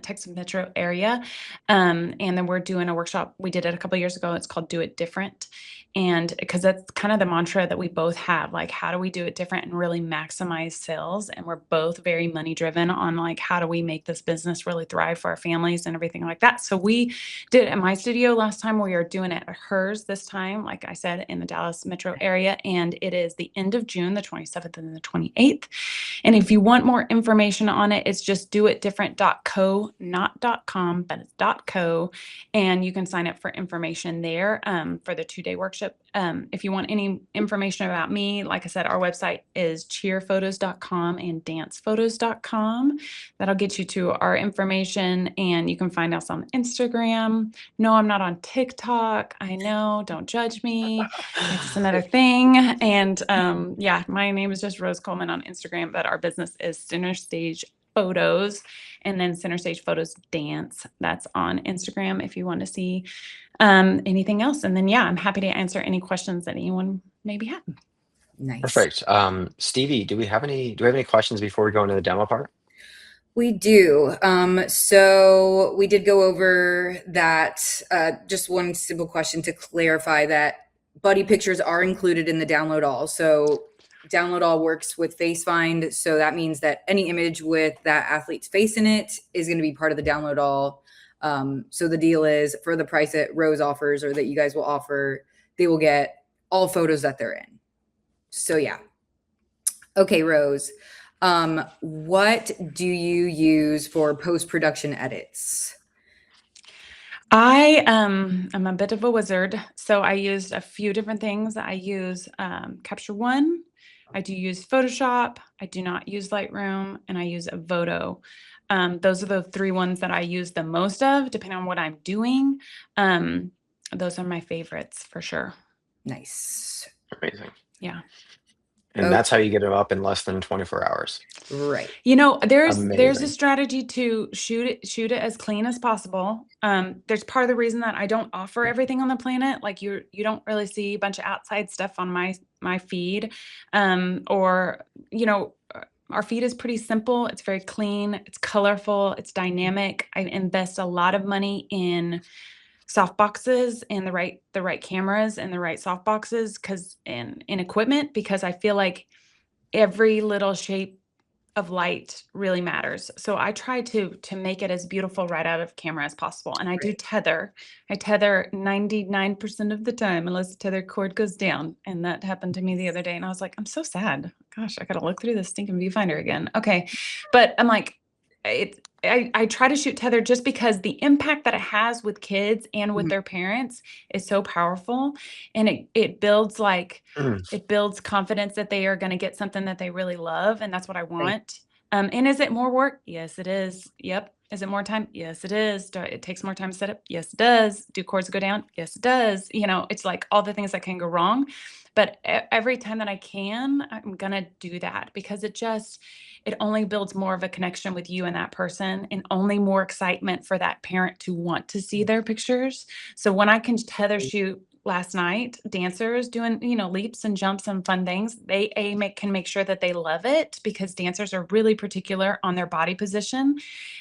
Texas metro area. And then we're doing a workshop. We did it a couple years ago. It's called Do It Different. And because that's kind of the mantra that we both have, like, how do we do it different and really maximize sales? And we're both very money driven on, like, how do we make this business really thrive for our families and everything like that. So we did it at my studio last time. We are doing it at hers this time, like I said, in the Dallas metro area. And it is the end of June, the 27th and the 28th. And if you want more information on it, it's just doitdifferent.co, not .com, but it's .co. And you can sign up for information there for the 2-day workshop. If you want any information about me, like I said, our website is cheerphotos.com and dancephotos.com. That'll get you to our information, and you can find us on Instagram. No, I'm not on TikTok. I know, don't judge me. It's just another thing. And yeah, my name is just Rose Coleman on Instagram, but our business is Center Stage Photos, and then Center Stage Photos Dance. That's on Instagram if you want to see anything else. And then, yeah, I'm happy to answer any questions that anyone maybe have. Nice. Perfect. Stevie, do we have any questions before we go into the demo part? We do. So we did go over that. Just one simple question to clarify that buddy pictures are included in the download all. So download all works with face find. So that means that any image with that athlete's face in it is going to be part of the download all. So the deal is, for the price that Rose offers, or that you guys will offer, they will get all photos that they're in. So yeah. Okay, Rose. What do you use for post-production edits? I'm a bit of a wizard. So I used a few different things. I use Capture One. I do use Photoshop. I do not use Lightroom, and I use Voto. Those are the 3 ones that I use the most of, depending on what I'm doing. Those are my favorites for sure. Nice. Amazing. Yeah. And that's how you get it up in less than 24 hours. Right. You know, there's a Amazing. strategy to shoot it as clean as possible. There's part of the reason that I don't offer everything on the planet. Like, you don't really see a bunch of outside stuff on my feed. Or, you know, our feed is pretty simple. It's very clean. It's colorful. It's dynamic. I invest a lot of money in soft boxes and the right cameras and the right soft boxes, because in equipment, because I feel like every little shape of light really matters. So I try to make it as beautiful right out of camera as possible. And I do tether. I tether 99% of the time, unless the tether cord goes down. And that happened to me the other day. And I was like, I'm so sad. Gosh, I got to look through this stinking viewfinder again. Okay. But I'm like, I try to shoot tethered just because the impact that it has with kids and with Mhm. their parents is so powerful, and it builds like Mm, it builds confidence that they are going to get something that they really love, and that's what I Right. want. And is it more work? Yes, it is. Yep. Is it more time? Yes, it is. It takes more time to set up? Yes, it does. Do cords go down? Yes, it does. It's like all the things that can go wrong. But every time that I can, I'm gonna do that because it only builds more of a connection with you and that person, and only more excitement for that parent to want to see their pictures. So when I can tether shoot last night, dancers doing, leaps and jumps and fun things, can make sure that they love it because dancers are really particular on their body position.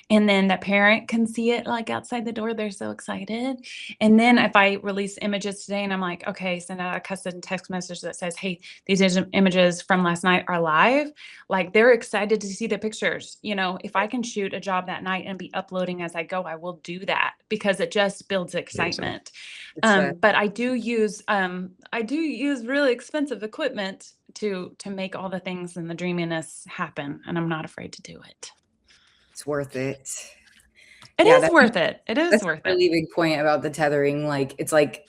And then the parent can see it like outside the door, they're so excited. And then if I release images today and I'm like, okay, send out a custom text message that says, hey, these images from last night are live, like they're excited to see the pictures. If I can shoot a job that night and be uploading as I go, I will do that because it just builds amazing. excitement. It's But I do use really expensive equipment to make all the things and the dreaminess happen, and I'm not afraid to do it. it's worth it. It Yeah, is worth it. It is that's a worth it. really big point about the tethering. Like, it's like,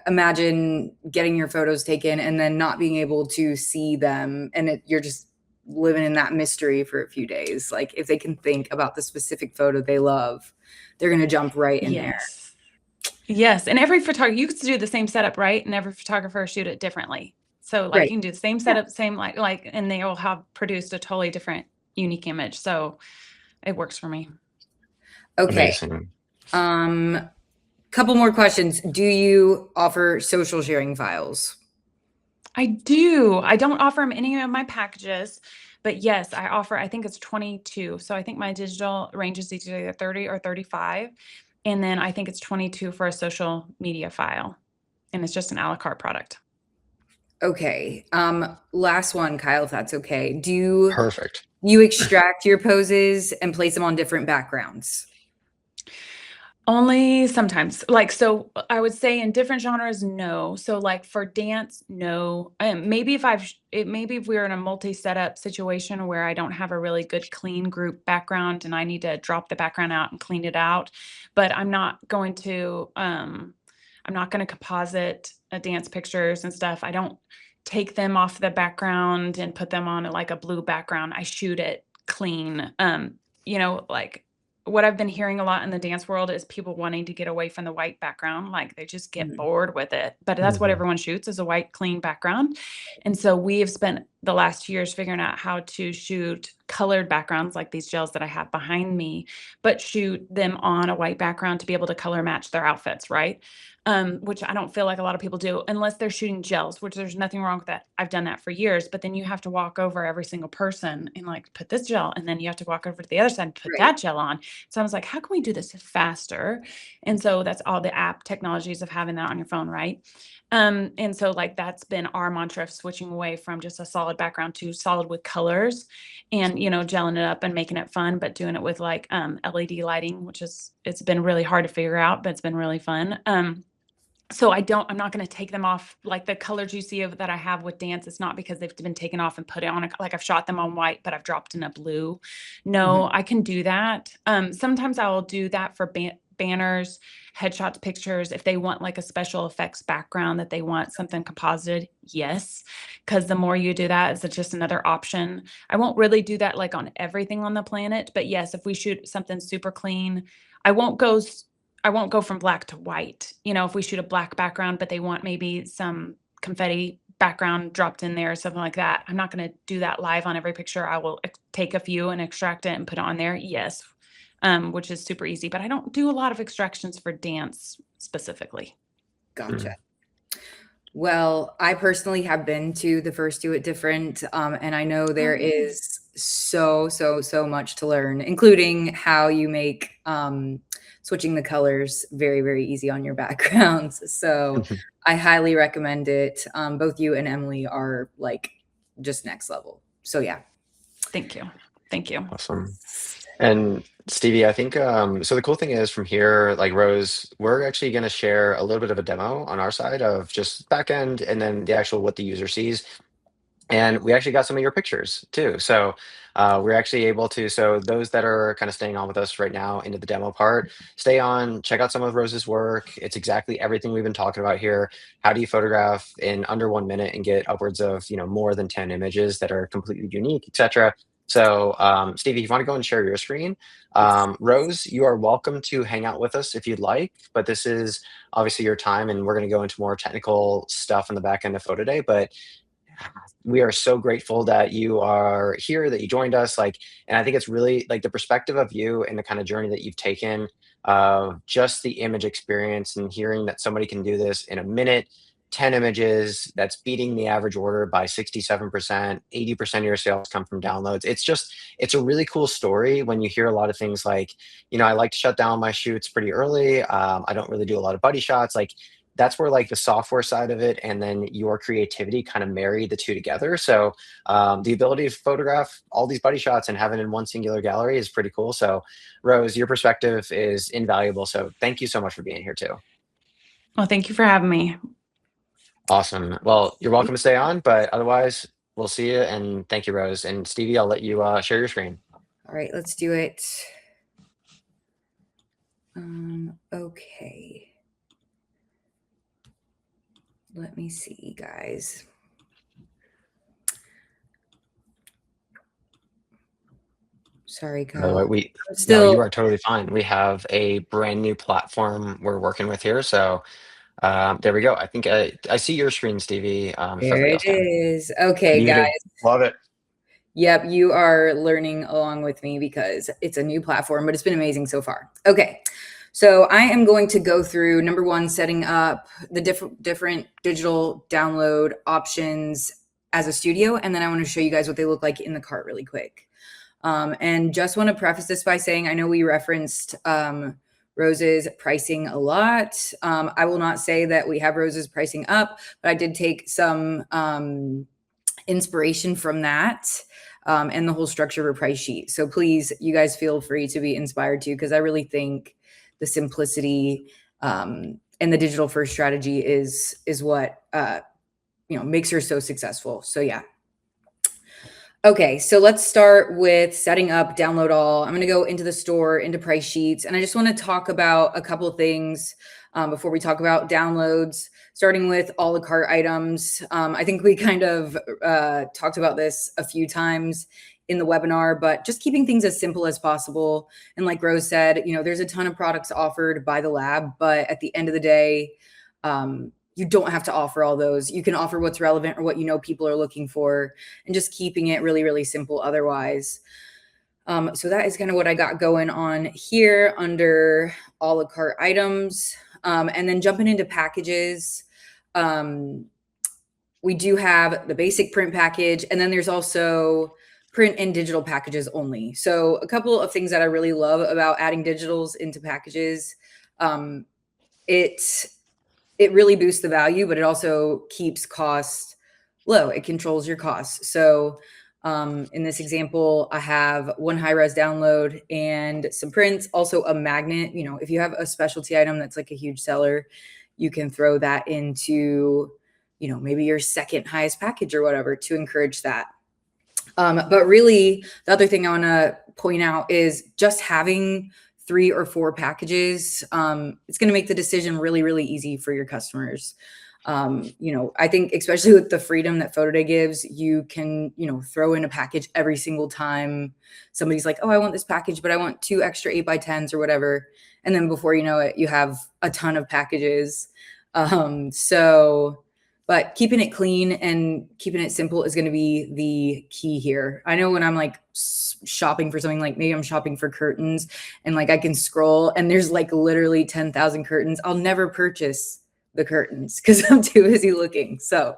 imagine getting your photos taken and then not being able to see them, and you're just living in that mystery for a few days. Like, if they can think about the specific photo they love, they're gonna jump right in there. Yes. Yes, and every photographer you could do the same setup, right? And every photographer shoot it differently. So, like, Right. you can do the same Yeah. setup, same and they all have produced a totally different, unique image. So, it works for me. Okay. Amazing. Couple more questions. Do you offer social sharing files? I do. I don't offer them any of my packages, but yes, I think it's 22. So I think my digital ranges either 30 or 35. And then I think it's 22 for a social media file. And it's just an a la carte product. Okay. Last one, Kyle, if that's okay. Do Perfect. you extract your poses and place them on different backgrounds? Only sometimes. So I would say in different genres, no. So like for dance, no. Maybe if we're in a multi-setup situation where I don't have a really good clean group background and I need to drop the background out and clean it out, but I'm not going to composite dance pictures and stuff. I don't take them off the background and put them on like a blue background. I shoot it clean. Like what I've been hearing a lot in the dance world is people wanting to get away from the white background. Like they just get Mhm. bored with it. But that's what Mhm. everyone shoots is a white, clean background. And so we have spent the last 2 years figuring out how to shoot colored backgrounds like these gels that I have behind me, but shoot them on a white background to be able to color match their outfits, right? Which I don't feel like a lot of people do unless they're shooting gels, which there's nothing wrong with that. I've done that for years, but then you have to walk over every single person and like put this gel, and then you have to walk over to the other side and put Right. that gel on. So I was like, how can we do this faster? And so that's all the app technologies of having that on your phone, right? And so like that's been our mantra of switching away from just a solid background to solid with colors and gelling it up and making it fun, but doing it with like LED lighting, which it's been really hard to figure out, but it's been really fun. So I'm not going to take them off like the colors you see that I have with dance. It's not because they've been taken off and put it on like I've shot them on white, but I've dropped in a blue. Mhm. No, I can do that. Sometimes I will do that for banners, headshots, pictures. If they want like a special effects background that they want something composited, yes. Because the more you do that, it's just another option. I won't really do that like on everything on the planet, but yes, if we shoot something super clean, I won't go I won't go from black to white. If we shoot a black background, but they want maybe some confetti background dropped in there or something like that, I'm not going to do that live on every picture. I will take a few and extract it and put it on there. Yes. Which is super easy, but I don't do a lot of extractions for dance specifically. Gotcha. Mm. Well, I personally have been to the first Do It Different, and I know there is so much to learn, including how you make switching the colors very, very easy on your backgrounds. So I highly recommend it. Both you and Emily are like just next level. So yeah. Thank you. Thank you. Awesome. And Stevie, I think so the cool thing is from here, like Rose, we're actually going to share a little bit of a demo on our side of just back end and then the actual what the user sees. And we actually got some of your pictures too. So we're actually able to, so those that are kind of staying on with us right now into the demo part, stay on, check out some of Rose's work. It's exactly everything we've been talking about here. How do you photograph in under 1 minute and get upwards of, more than 10 images that are completely unique, etc. So Stevie, if you want to go and share your screen, Yes. Rose, you are welcome to hang out with us if you'd like, but this is obviously your time and we're going to go into more technical stuff in the back end of PhotoDay. But we are so grateful that you are here, that you joined us. And I think it's really like the perspective of you and the kind of journey that you've taken of just the image experience and hearing that somebody can do this in a minute, 10 images, that's beating the average order by 67%, 80% of your sales come from downloads. It's a really cool story when you hear a lot of things like, I like to shut down my shoots pretty early. I don't really do a lot of buddy shots. That's where like the software side of it and then your creativity kind of marry the two together. So the ability to photograph all these buddy shots and have it in one singular gallery is pretty cool. So Rose, your perspective is invaluable. So thank you so much for being here too. Well, thank you for having me. Awesome. Well, you're welcome to stay on, but otherwise we'll see you. And thank you, Rose. And Stevie, I'll let you share your screen. All right, let's do it. Okay. Let me see, guys. Sorry, By the Kyle. way, Still, no, you are totally fine. We have a brand new platform we're working with here. So there we go. I think I see your screen, Stevie. If there everybody it else can. is. Okay, Muted. guys. Love it. Yep, you are learning along with me because it's a new platform, but it's been amazing so far. Okay, so I am going to go through number one, setting up the different digital download options as a studio, and then I want to show you guys what they look like in the cart really quick. And just want to preface this by saying I know we referenced Rose's pricing a lot. I will not say that we have Rose's pricing up, but I did take some inspiration from that and the whole structure of a price sheet. So please, you guys feel free to be inspired too, because I really think the simplicity and the digital first strategy is what makes her so successful. So yeah. Okay, so let's start with setting up download all. I'm going to go into the store, into price sheets, and I just want to talk about a couple of things before we talk about downloads, starting with a la carte items. I think we kind of talked about this a few times in the webinar, but just keeping things as simple as possible. And like Rose said, there's a ton of products offered by the lab, but at the end of the day, you don't have to offer all those. You can offer what's relevant or what people are looking for, and just keeping it really, really simple otherwise. So that is kind of what I got going on here under a la carte items. And then jumping into packages, we do have the basic print package, and then there's also print and digital packages only. So a couple of things that I really love about adding digitals into packages, it really boosts the value, but it also keeps costs low. It controls your costs. So in this example, I have one high-res download and some prints, also a magnet. If you have a specialty item that's like a huge seller, you can throw that into, maybe your second highest package or whatever to encourage that. But really, the other thing I want to point out is just having 3 or 4 packages. It's going to make the decision really, really easy for your customers. I think especially with the freedom that PhotoDay gives, you can, throw in a package every single time somebody's like, oh, I want this package, but I want 2 extra 8x10s or whatever. And then before you know it, you have a ton of packages. But keeping it clean and keeping it simple is going to be the key here. I know when I'm like shopping for something, like maybe I'm shopping for curtains and like I can scroll and there's like literally 10,000 curtains. I'll never purchase the curtains because I'm too busy looking. So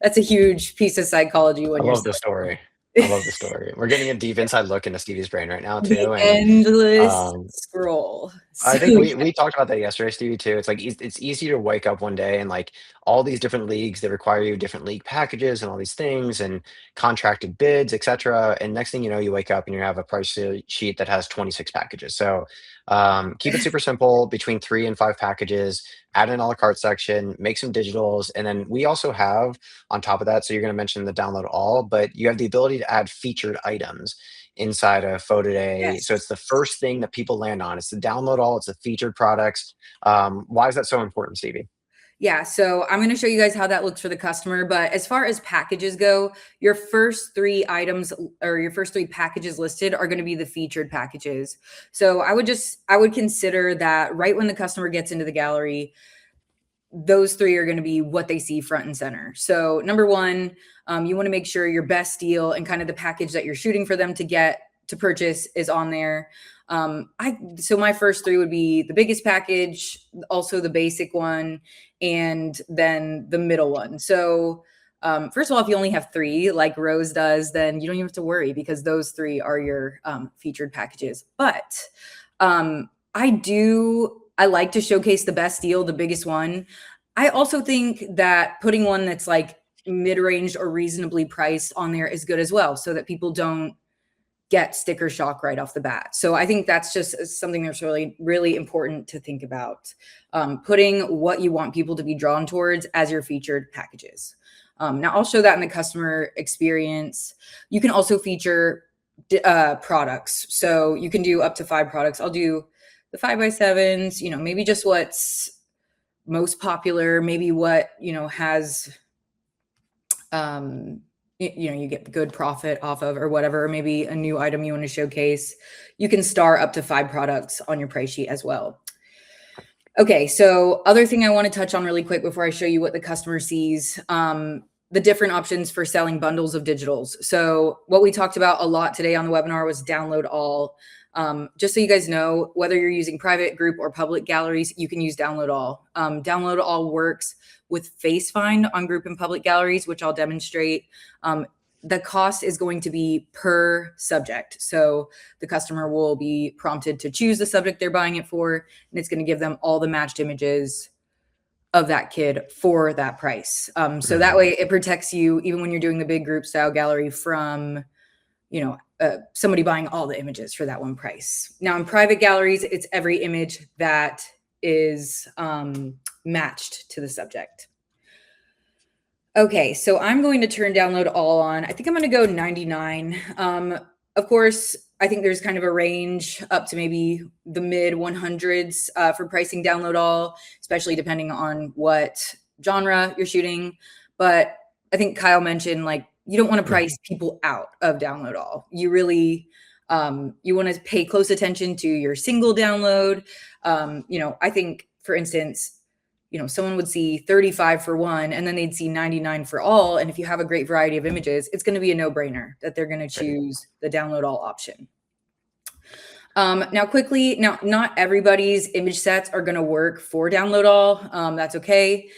that's a huge piece of psychology. I love the story. I love the story. We're getting a deep inside look into Stevie's brain right now too. The And endless scroll. I think we talked about that yesterday, Stevie, too. It's like it's easy to wake up one day and like all these different leagues that require you different league packages and all these things and contracted bids, etc. And next thing you know, you wake up and you have a price sheet that has 26 packages. So keep it super simple, between 3 and 5 packages. add an a la carte section, make some digitals, and then we also have on top of that, so you're going to mention the download all, but you have the ability to add featured items inside of PhotoDay. So Yes. it's the first thing that people land on. It's the download all, it's the featured products. Why is that so important, Stevie? Yeah, so I'm going to show you guys how that looks for the customer. But as far as packages go, your first three items or your first three packages listed are going to be the featured packages. So I would consider that right when the customer gets into the gallery, those three are going to be what they see front and center. So number one, you want to make sure your best deal and kind of the package that you're shooting for them to get to purchase is on there. So my first three would be the biggest package, also the basic one, and then the middle one. So first of all, if you only have three like Rose does, then you don't even have to worry because those three are your featured packages. But I like to showcase the best deal, the biggest one. I also think that putting one that's like mid-range or reasonably priced on there is good as well, so that people don't get sticker shock right off the bat. So I think that's just something that's really, really important to think about. Putting what you want people to be drawn towards as your featured packages. Now I'll show that in the customer experience. You can also feature products. So you can do up to 5 products. I'll do the 5x7s, maybe just what's most popular, maybe what, has, you get good profit off of or whatever, or maybe a new item you want to showcase. You can star up to 5 products on your price sheet as well. Okay, so other thing I want to touch on really quick before I show you what the customer sees, the different options for selling bundles of digitals. So what we talked about a lot today on the webinar was download all. Just so you guys know, whether you're using private, group, or public galleries, you can use download all. Download all works with Face Find on group and public galleries, which I'll demonstrate. The cost is going to be per subject. So the customer will be prompted to choose the subject they're buying it for, and it's going to give them all the matched images of that kid for that price. So that way it protects you, even when you're doing the big group style gallery, from, somebody buying all the images for that one price. Now in private galleries, it's every image that is matched to the subject. Okay, so I'm going to turn download all on. I think I'm going to go 99. Of course, I think there's kind of a range up to maybe the mid 100s for pricing download all, especially depending on what genre you're shooting. But I think Kyle mentioned, like, you don't want to price people out of download all. You really, you want to pay close attention to your single download. I think, for instance, someone would see 35 for one, and then they'd see 99 for all. And if you have a great variety of images, it's going to be a no-brainer that they're going to choose the download all option. Now quickly, not everybody's image sets are going to work for download all. That's okay.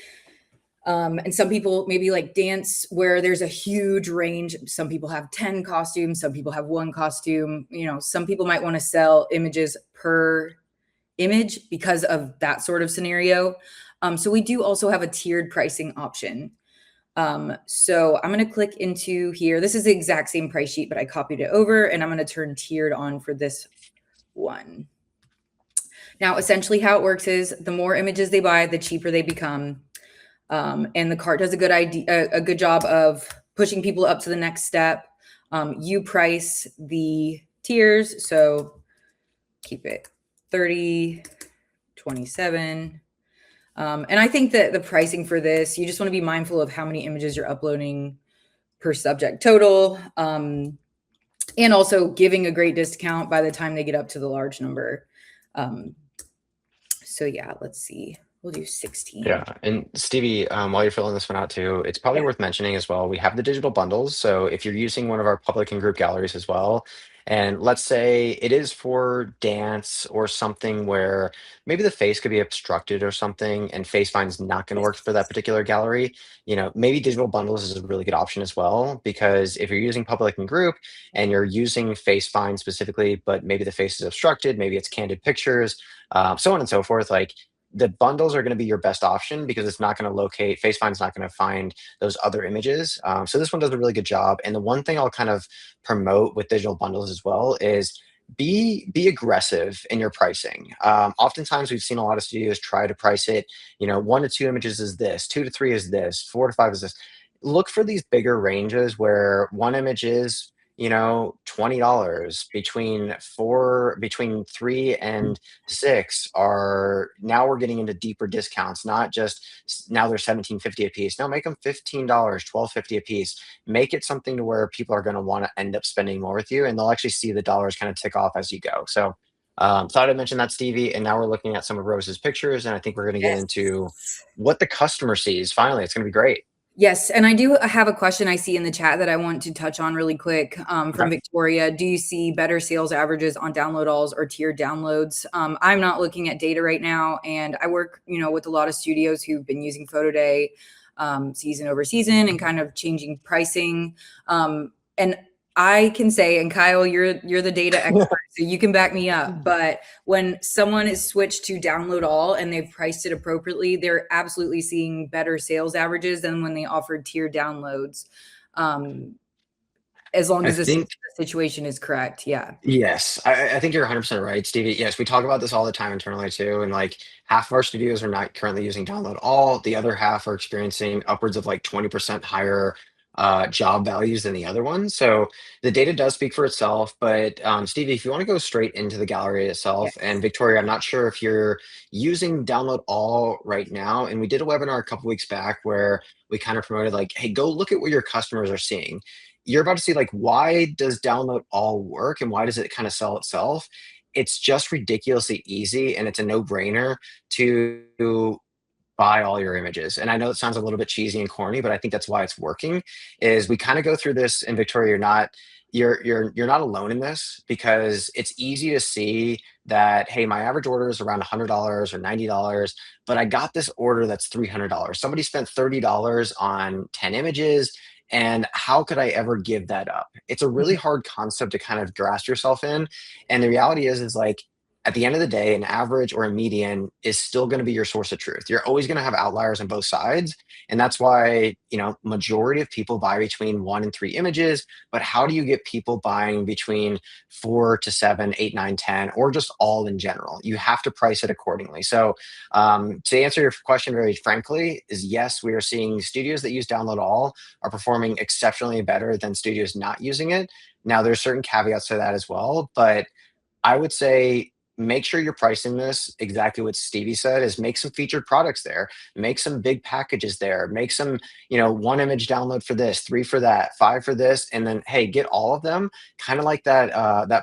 And some people maybe like dance, where there's a huge range. Some people have 10 costumes. Some people have 1 costume. Some people might want to sell images per image because of that sort of scenario. So we do also have a tiered pricing option. So I'm going to click into here. This is the exact same price sheet, but I copied it over, and I'm going to turn tiered on for this one. Now, essentially how it works is the more images they buy, the cheaper they become. And the cart does a good job of pushing people up to the next step. You price the tiers. So keep it 30, 27. And I think that the pricing for this, you just want to be mindful of how many images you're uploading per subject total, and also giving a great discount by the time they get up to the large number. So yeah, let's see. We'll do 16. Yeah. And Stevie, while you're filling this one out too, it's probably worth mentioning as well, we have the digital bundles. So if you're using one of our public and group galleries as well, and let's say it is for dance or something where maybe the face could be obstructed or something, and face find's not going to work for that particular gallery, maybe digital bundles is a really good option as well, because if you're using public and group and you're using face find specifically, but maybe the face is obstructed, maybe it's candid pictures, so on and so forth, like, the bundles are going to be your best option because it's not going to locate, FaceFind's not going to find those other images. So this one does a really good job. And the one thing I'll kind of promote with digital bundles as well is be aggressive in your pricing. Oftentimes we've seen a lot of studios try to price it, 1 to 2 images is this, 2 to 3 is this, 4 to 5 is this. Look for these bigger ranges where one image is, $20, between 3 and 6 are, now we're getting into deeper discounts, not just now they're 17.50 a piece. No, make them $15, 12.50 a piece. Make it something to where people are going to want to end up spending more with you, and they'll actually see the dollars kind of tick off as you go. So thought I'd mention that, Stevie. And now we're looking at some of Rose's pictures, and I think we're going to get Yes. into what the customer sees. Finally, it's going to be great. Yes, and I do have a question I see in the chat that I want to touch on really quick, from Okay. Victoria. Do you see better sales averages on download alls or tiered downloads? I'm not looking at data right now, and I work, with a lot of studios who've been using PhotoDay season over season and kind of changing pricing. And I can say, and Kyle, you're the data expert, so you can back me up. But when someone is switched to download all and they've priced it appropriately, they're absolutely seeing better sales averages than when they offered tier downloads. As long as the situation is correct. Yeah. Yes, I think you're 100% right, Stevie. Yes, we talk about this all the time internally too, and like half of our studios are not currently using download all. The other half are experiencing upwards of like 20% higher job values than the other one. So the data does speak for itself. But Stevie, if you want to go straight into the gallery itself, Yes. and Victoria, I'm not sure if you're using download all right now. And we did a webinar a couple weeks back where we kind of promoted like, hey, go look at what your customers are seeing. You're about to see like, why does download all work and why does it kind of sell itself? It's just ridiculously easy, and it's a no-brainer to buy all your images. And I know it sounds a little bit cheesy and corny, but I think that's why it's working. Is we kind of go through this, and Victoria, you're not alone in this, because it's easy to see that, hey, my average order is around $100 or $90, but I got this order that's $300. Somebody spent $30 on 10 images, and how could I ever give that up? It's a really hard concept to kind of grasp yourself in. And the reality is like, at the end of the day, an average or a median is still going to be your source of truth. You're always going to have outliers on both sides. And that's why, majority of people buy between 1 and 3 images. But how do you get people buying between 4 to 7, 8, 9, 10, or just all in general? You have to price it accordingly. So to answer your question very frankly, is yes, we are seeing studios that use download all are performing exceptionally better than studios not using it. Now, there's certain caveats to that as well, but I would say make sure you're pricing this exactly what Stevie said, is make some featured products there, make some big packages there, make some, 1 image download for this, 3 for that, 5 for this, and then, hey, get all of them, kind of like that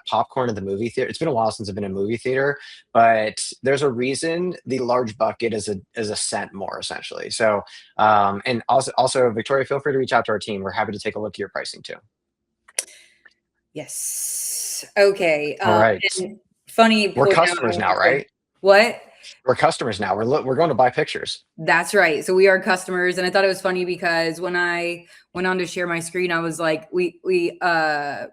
popcorn at the movie theater. It's been a while since I've been in a movie theater, but there's a reason the large bucket is a cent more essentially. So, and also Victoria, feel free to reach out to our team. We're happy to take a look at your pricing too. Yes. Okay. All right. Funny. We're customers now, right? What? We're customers now. We're going to buy pictures. That's right. So we are customers, and I thought it was funny because when I went on to share my screen, I was like, we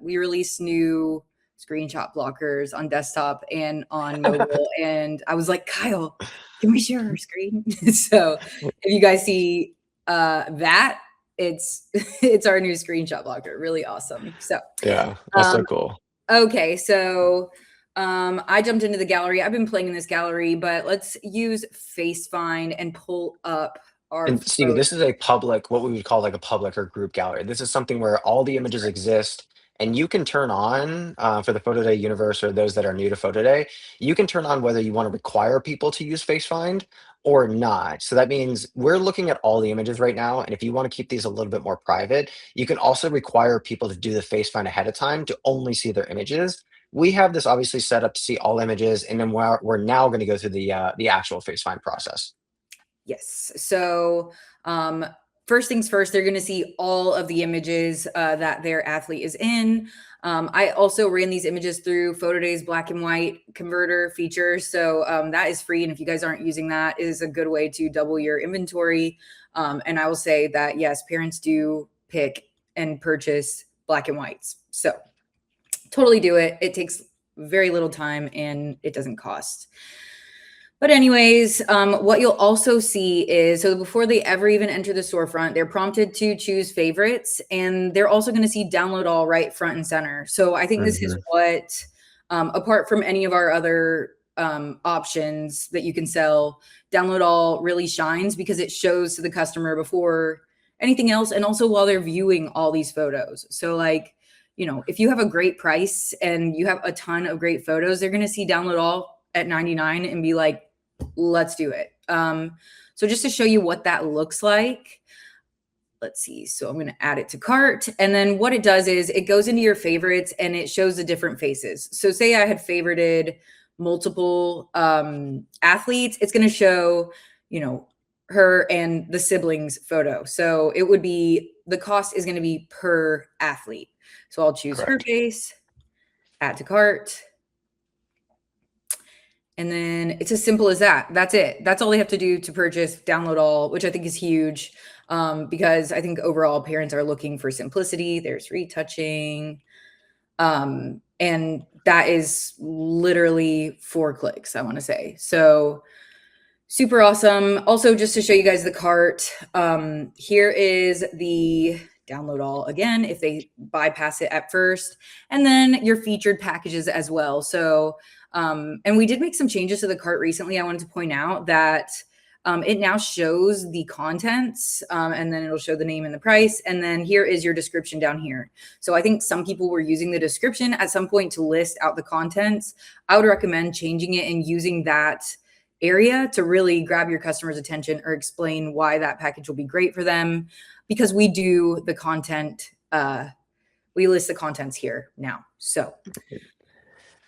released new screenshot blockers on desktop and on mobile, and I was like, Kyle, can we share our screen? So if you guys see that, it's our new screenshot blocker. Really awesome. So yeah, that's so cool. Okay, so I jumped into the gallery. I've been playing in this gallery, but let's use FaceFind and pull up our. And Stevie, this is a public, what we would call like a public or group gallery. This is something where all the images exist, and you can turn on for the PhotoDay universe, or those that are new to PhotoDay, you can turn on whether you want to require people to use FaceFind or not. So that means we're looking at all the images right now. And if you want to keep these a little bit more private, you can also require people to do the FaceFind ahead of time to only see their images. We have this obviously set up to see all images, and then we're now going to go through the actual FaceFind process. Yes. So first things first, they're going to see all of the images that their athlete is in. I also ran these images through PhotoDay's black and white converter feature. So that is free. And if you guys aren't using that, it is a good way to double your inventory. And I will say that, yes, parents do pick and purchase black and whites. So totally do it. It takes very little time and it doesn't cost. But anyways, what you'll also see is, so before they ever even enter the storefront, they're prompted to choose favorites, and they're also going to see download all right front and center. So I think this is what Apart from any of our other options that you can sell, Download All really shines because it shows to the customer before anything else, and also while they're viewing all these photos. So like, you know, if you have a great price and you have a ton of great photos, they're going to see Download All at 99 and be like, let's do it. So just to show you what that looks like, let's see. So I'm going to add it to cart. And then what it does is it goes into your favorites and it shows the different faces. So say I had favorited multiple athletes, it's going to show, you know, her and the siblings photo. So it would be, the cost is going to be per athlete. So I'll choose her face, add to cart. And then it's as simple as that. That's it. That's all they have to do to purchase Download All, which I think is huge, because I think overall parents are looking for simplicity. There's retouching. And that is literally 4 clicks, I want to say. So super awesome. Also, just to show you guys the cart, here is the Download All again, if they bypass it at first, and then your featured packages as well. So, and we did make some changes to the cart recently. I wanted to point out that it now shows the contents, and then it'll show the name and the price. And then here is your description down here. So I think some people were using the description at some point to list out the contents. I would recommend changing it and using that area to really grab your customer's attention or explain why that package will be great for them, because we do the content, we list the contents here now. So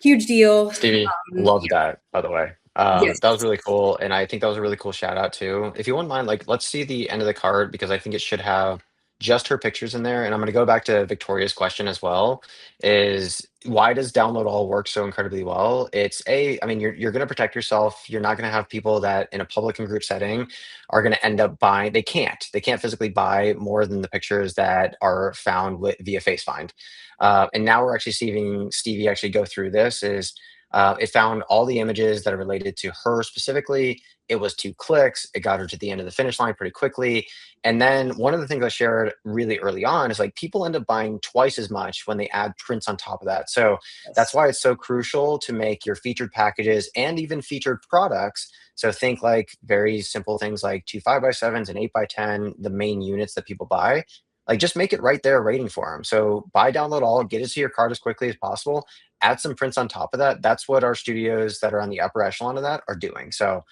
huge deal. Stevie, love that, by the way. Yes. That was really cool, and I think that was a really cool shout out too. If you wouldn't mind, like, let's see the end of the card because I think it should have just her pictures in there. And I'm going to go back to Victoria's question as well. Is why does Download All work so incredibly well? I mean, you're going to protect yourself. You're not going to have people that in a public and group setting are going to end up buying. They can't physically buy more than the pictures that are found via Face Find. And now we're actually seeing Stevie actually go through this. It found all the images that are related to her specifically. It was 2 clicks. It got her to the end of the finish line pretty quickly. And then one of the things I shared really early on is like people end up buying twice as much when they add prints on top of that. So that's why it's so crucial to make your featured packages and even featured products. So think like very simple things like 2 5x7s and 8x10, the main units that people buy. Like just make it right there waiting for them. So buy, Download All, get it to your cart as quickly as possible, add some prints on top of that. That's what our studios that are on the upper echelon of that are doing. So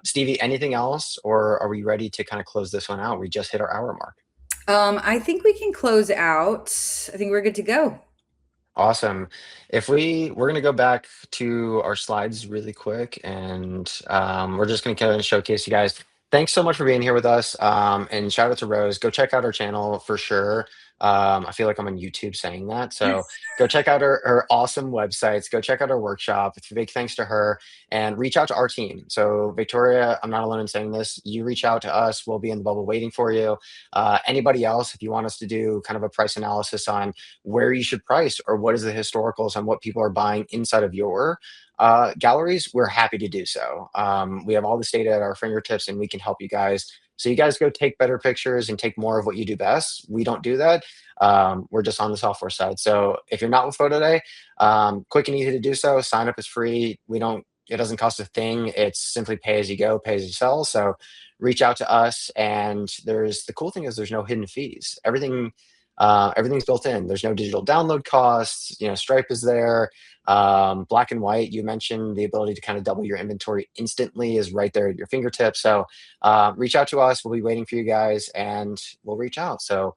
Stevie, anything else, or are we ready to kind of close this one out? We just hit our hour mark. I think we can close out. I think we're good to go. Awesome. We're going to go back to our slides really quick, and we're just going to kind of showcase you guys. Thanks so much for being here with us. And shout out to Rose. Go check out our channel for sure. I feel like I'm on YouTube saying that. So go check out her awesome websites. Go check out our workshop. It's a big thanks to her, and reach out to our team. So Victoria, I'm not alone in saying this. You reach out to us. We'll be in the bubble waiting for you. Anybody else, if you want us to do kind of a price analysis on where you should price or what is the historicals on what people are buying inside of your galleries, we're happy to do so. We have all this data at our fingertips and we can help you guys. So you guys go take better pictures and take more of what you do best. We don't do that. We're just on the software side. So if you're not with PhotoDay, quick and easy to do so. Sign up is free. It doesn't cost a thing. It's simply pay as you go, pay as you sell. So reach out to us. And the cool thing is there's no hidden fees. Everything's built in. There's no digital download costs. Stripe is there. Black and white, you mentioned the ability to kind of double your inventory instantly is right there at your fingertips. So reach out to us. We'll be waiting for you guys and we'll reach out. So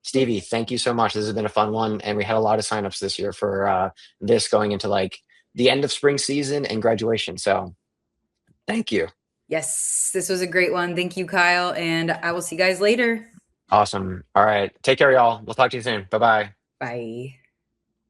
Stevie, thank you so much. This has been a fun one. And we had a lot of signups this year for this going into like the end of spring season and graduation. So thank you. Yes, this was a great one. Thank you, Kyle. And I will see you guys later. Awesome. All right. Take care, y'all. We'll talk to you soon. Bye-bye. Bye.